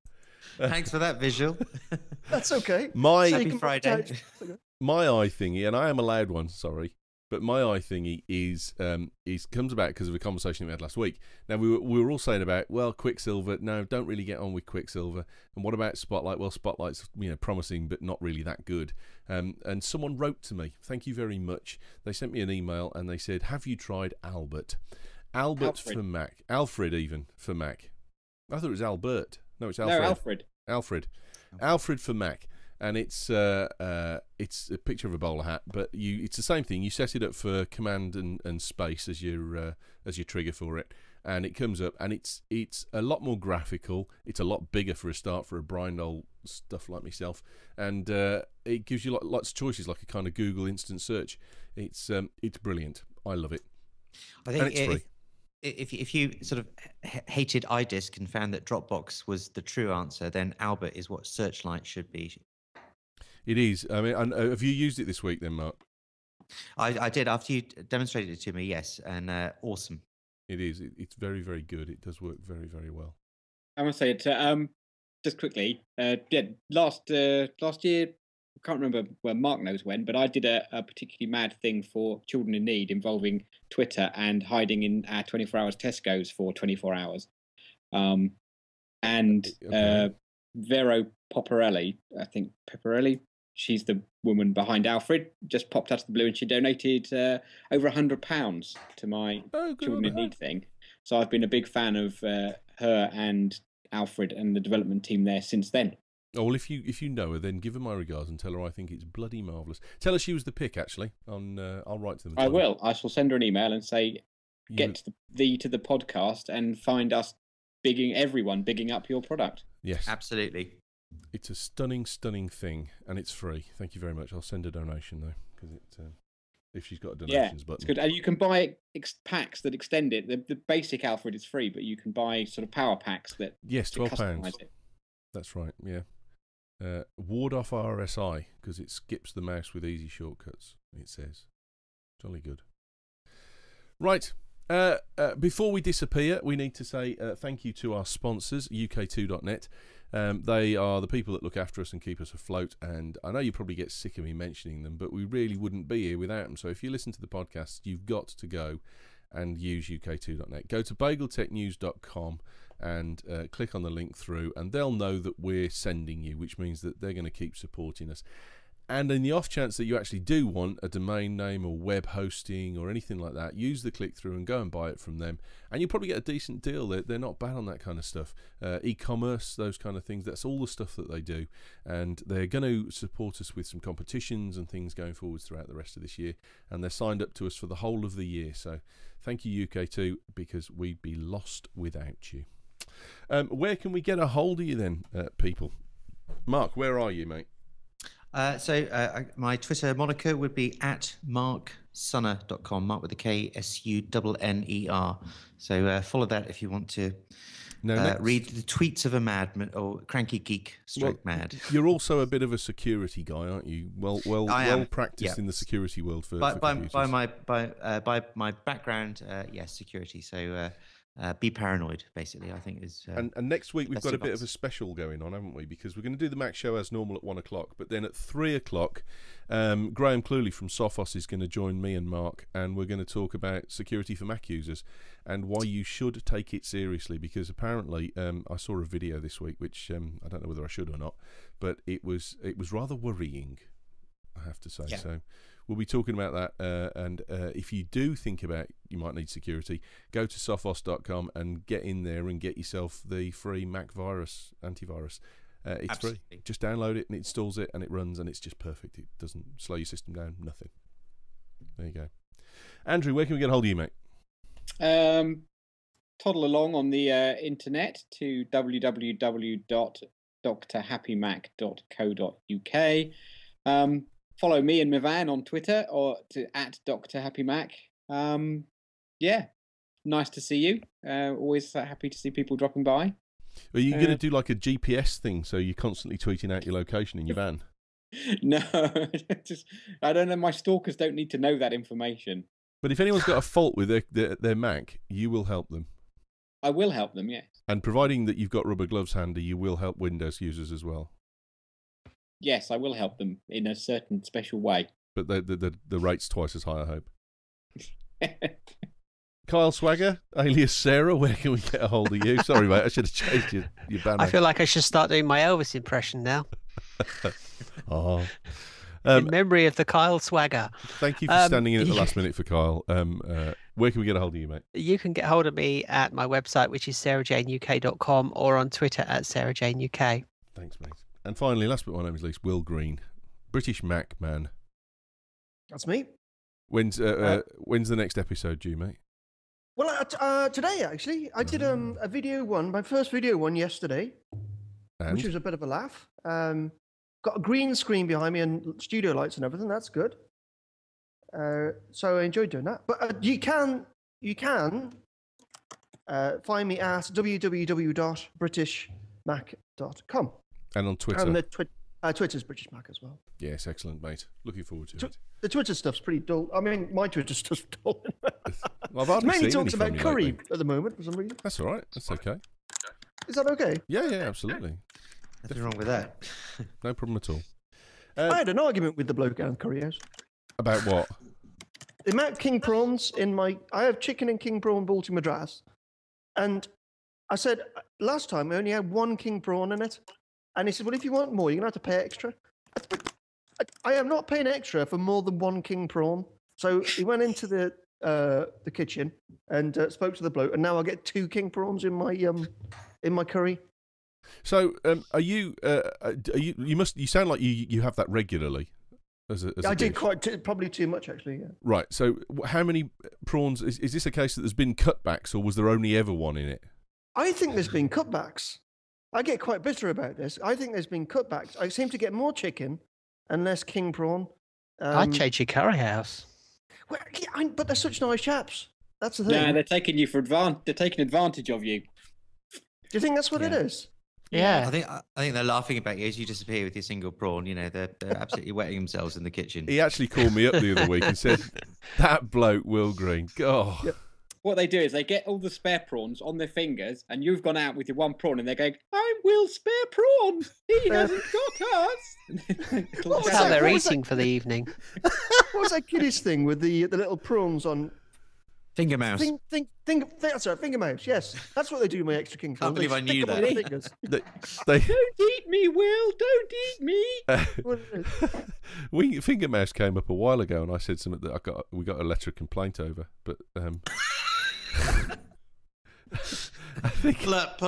Thanks for that visual. That's okay. Happy Friday. My eye thingy, and I am allowed one, sorry, but my eye thingy is comes about because of a conversation we had last week. Now we were all saying about, well, Quicksilver, no, don't really get on with Quicksilver. And what about Spotlight? Well, Spotlight's promising but not really that good. And someone wrote to me, thank you very much. They sent me an email and they said, have you tried Albert? Alfred for Mac. Alfred even for Mac. I thought it was Albert. No, it's Alfred. No, Alfred. Alfred for Mac. And it's a picture of a bowler hat, but it's the same thing. You set it up for command and space as your trigger for it, and it comes up, and it's a lot more graphical. It's a lot bigger for a start for a blind old stuff like myself, and it gives you lots of choices, like a kind of Google instant search. It's brilliant. I love it. I think and it's free. If you sort of hated iDisk and found that Dropbox was the true answer, then Albert is what Searchlight should be. It is. I mean, have you used it this week then, Mark? I did after you demonstrated it to me. Yes, and awesome. It is. It's very, very good. It does work very, very well. I must say it. Just quickly. Last year, I can't remember. Well, Mark knows when, but I did a particularly mad thing for children in need involving Twitter and hiding in our 24 hours Tesco's for 24 hours. Vero Poparelli, I think Piparelli, she's the woman behind Alfred, just popped out of the blue and she donated over £100 to my children in need thing. So I've been a big fan of her and Alfred and the development team there since then. Oh, well, if you know her, then give her my regards and tell her I think it's bloody marvellous. Tell her she was the pick, actually. I'll write to them. I will. I shall send her an email and say, get to the podcast and find us bigging up your product. Yes. Absolutely. It's a stunning, stunning thing, and it's free. Thank you very much. I'll send a donation, though, because if she's got a donations button. It's good. And you can buy packs that extend it. The basic Alfred is free, but you can buy sort of power packs that... Yes, £12. That's right, yeah. Ward off RSI, because it skips the mouse with easy shortcuts, it says. Jolly good. Right. Before we disappear, we need to say thank you to our sponsors, UK2.net. They are the people that look after us and keep us afloat, and I know you probably get sick of me mentioning them, but we really wouldn't be here without them. So if you listen to the podcast, you've got to go and use UK2.net. Go to bageltechnews.com and click on the link through, and they'll know that we're sending you, which means that they're going to keep supporting us. And in the off chance that you actually do want a domain name or web hosting or anything like that, use the click-through and go and buy it from them. And you'll probably get a decent deal. They're not bad on that kind of stuff. E-commerce, those kind of things, that's all the stuff that they do. And they're going to support us with some competitions and things going forwards throughout the rest of this year. And they're signed up to us for the whole of the year. So thank you, UK2, because we'd be lost without you. Where can we get a hold of you then, people? Mark, where are you, mate? My Twitter moniker would be @marksunner.com, Mark with a K, SUNNER. So follow that if you want to read the tweets of a madman or cranky geek mad. You're also a bit of a security guy, aren't you? Well practiced in the security world for computers. By my background, yes, security. So be paranoid, basically, I think is. And next week we've got a bit of a special going on, haven't we? Because we're going to do the Mac show as normal at 1 o'clock, but then at 3 o'clock, Graham Cluley from Sophos is going to join me and Mark, and we're going to talk about security for Mac users and why you should take it seriously. Because apparently, I saw a video this week, which I don't know whether I should or not, but it was rather worrying, I have to say. Yeah. So we'll be talking about that, and if you do think about you might need security, go to sophos.com and get in there and get yourself the free Mac virus antivirus. It's free. Just download it and it installs it and it runs and it's just perfect. It doesn't slow your system down, nothing. There you go. Andrew, where can we get a hold of you, mate? Toddle along on the internet to www.drhappymac.co.uk. Follow me and Mivan on Twitter or to @drhappymac. Yeah, nice to see you. Always happy to see people dropping by. Are you going to do like a GPS thing, so you're constantly tweeting out your location in your van? No, I don't know. My stalkers don't need to know that information. But if anyone's got a fault with their Mac, you will help them. I will help them, yes. And providing that you've got rubber gloves handy, you will help Windows users as well. Yes, I will help them in a certain special way. But the rate's twice as high, I hope. Kyle Swagger, alias Sarah, where can we get a hold of you? Sorry, mate, I should have changed your banner. I feel like I should start doing my Elvis impression now. Oh. In memory of the Kyle Swagger. Thank you for standing in at the last minute for Kyle. Where can we get a hold of you, mate? You can get hold of me at my website, which is sarahjaneuk.com, or on Twitter at sarahjaneuk. Thanks, mate. And finally, last but not name is least, Will Green, British Mac man. That's me. When's the next episode due, mate? Well, today actually, I did a video one, my first video one yesterday, which was a bit of a laugh. Got a green screen behind me and studio lights and everything. That's good. So I enjoyed doing that. But you can find me at www.britishmac.com. And on Twitter. And Twitter's British Mac as well. Yes, excellent, mate. Looking forward to it. The Twitter stuff's pretty dull. I mean, my Twitter stuff's dull. Well, I've hardly mainly seen talks any about from you curry lately. at the moment for some reason. That's all right. That's okay. Is that okay? Yeah, absolutely. Nothing wrong with that. No problem at all. I had an argument with the bloke down Curry House. About what? The amount of king prawns in my... I have chicken and king prawn Balti Madras. And I said, last time I only had one king prawn in it. And he said, well, if you want more, you're going to have to pay extra. I am not paying extra for more than one king prawn. So he went into the kitchen and spoke to the bloke, and now I get 2 king prawns in my curry. So, are you? You sound like you have that regularly. I did probably too much actually. Yeah. Right. So, how many prawns? Is this a case that there's been cutbacks, or was there only ever one in it? I think there's been cutbacks. I get quite bitter about this. I think there's been cutbacks. I seem to get more chicken and less king prawn. I'd change your curry house. Well, yeah, but they're such nice chaps. That's the thing. No, they're taking you for advantage. They're taking advantage of you. Do you think that's what it is? Yeah. I think they're laughing about you as you disappear with your single prawn. You know, they're absolutely wetting themselves in the kitchen. He actually called me up the other week and said, "That bloke, Will Green, God." Yep. What they do is they get all the spare prawns on their fingers, and you've gone out with your one prawn, and they're going, "I'm Will's spare prawn. He hasn't got us." That's how they're eating for the evening. What was that kiddies thing with the little prawns on? Finger mouse. That's right, finger mouse. Yes, that's what they do. My extra king prawns. Can't believe I knew that. They Don't eat me, Will. Don't eat me. Finger mouse came up a while ago, and I said something that we got a letter of complaint over, but I think Pull up.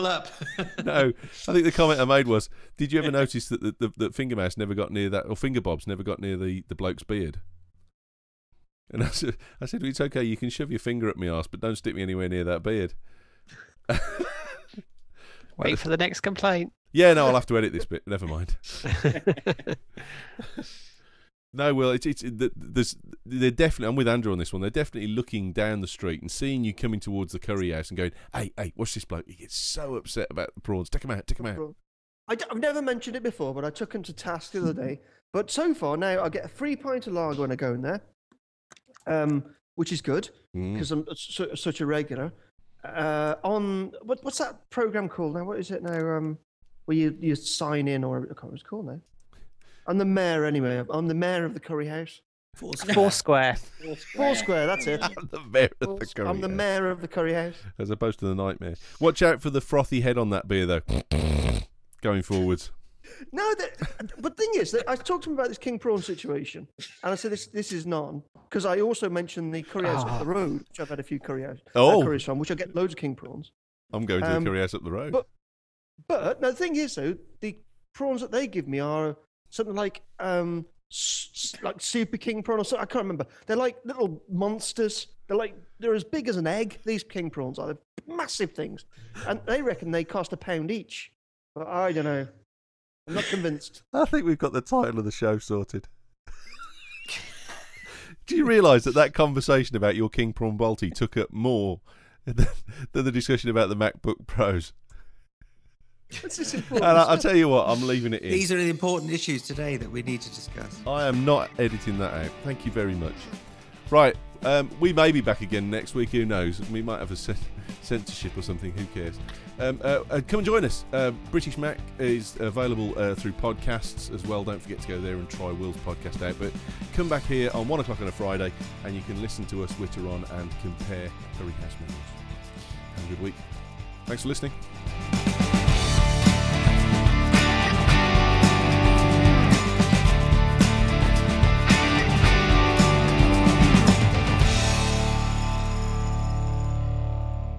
no. I think the comment I made was, "Did you ever notice that the finger mouse never got near that, or finger bobs never got near the bloke's beard?" And I said, well, "It's okay. You can shove your finger up my arse, but don't stick me anywhere near that beard." Wait for the next complaint. Yeah, no, I'll have to edit this bit. Never mind. No, Will, they're definitely. I'm with Andrew on this one. They're definitely looking down the street and seeing you coming towards the curry house and going, "Hey, watch this bloke. He gets so upset about the prawns. Take him out. I've never mentioned it before, but I took him to task the other day. But so far now, I get a free pint of lager when I go in there, which is good because I'm such a regular. On what's that program called now? What is it now? Where you sign in, or I can't remember what it's called now. I'm the mayor anyway. I'm the mayor of the curry house. Foursquare. Foursquare, that's it. I'm the mayor of the curry I'm the mayor of the curry house. As opposed to the nightmare. Watch out for the frothy head on that beer, though. Going forwards. No, but the thing is, that I talked to him about this king prawn situation, and I said this is none, because I also mentioned the curry house up the road, which I've had a few curries from, which I get loads of king prawns. I'm going to the curry house up the road. But no, the thing is, though, the prawns that they give me are something like super king prawn or something. I can't remember. They're like little monsters. They're as big as an egg. These king prawns are. They're massive things, and they reckon they cost £1 each. But I don't know. I'm not convinced. I think we've got the title of the show sorted. Do you realise that conversation about your King Prawn Balti took up more than the discussion about the MacBook Pros? And I'll tell you what, I'm leaving it in. These are the important issues today that we need to discuss. I am not editing that out. Thank you very much. Right, we may be back again next week. Who knows? We might have a censorship or something. Who cares? Come and join us. British Mac is available through podcasts as well. Don't forget to go there and try Will's podcast out. But come back here on 1 o'clock on a Friday and you can listen to us witter on and compare curry house menus. Have a good week. Thanks for listening.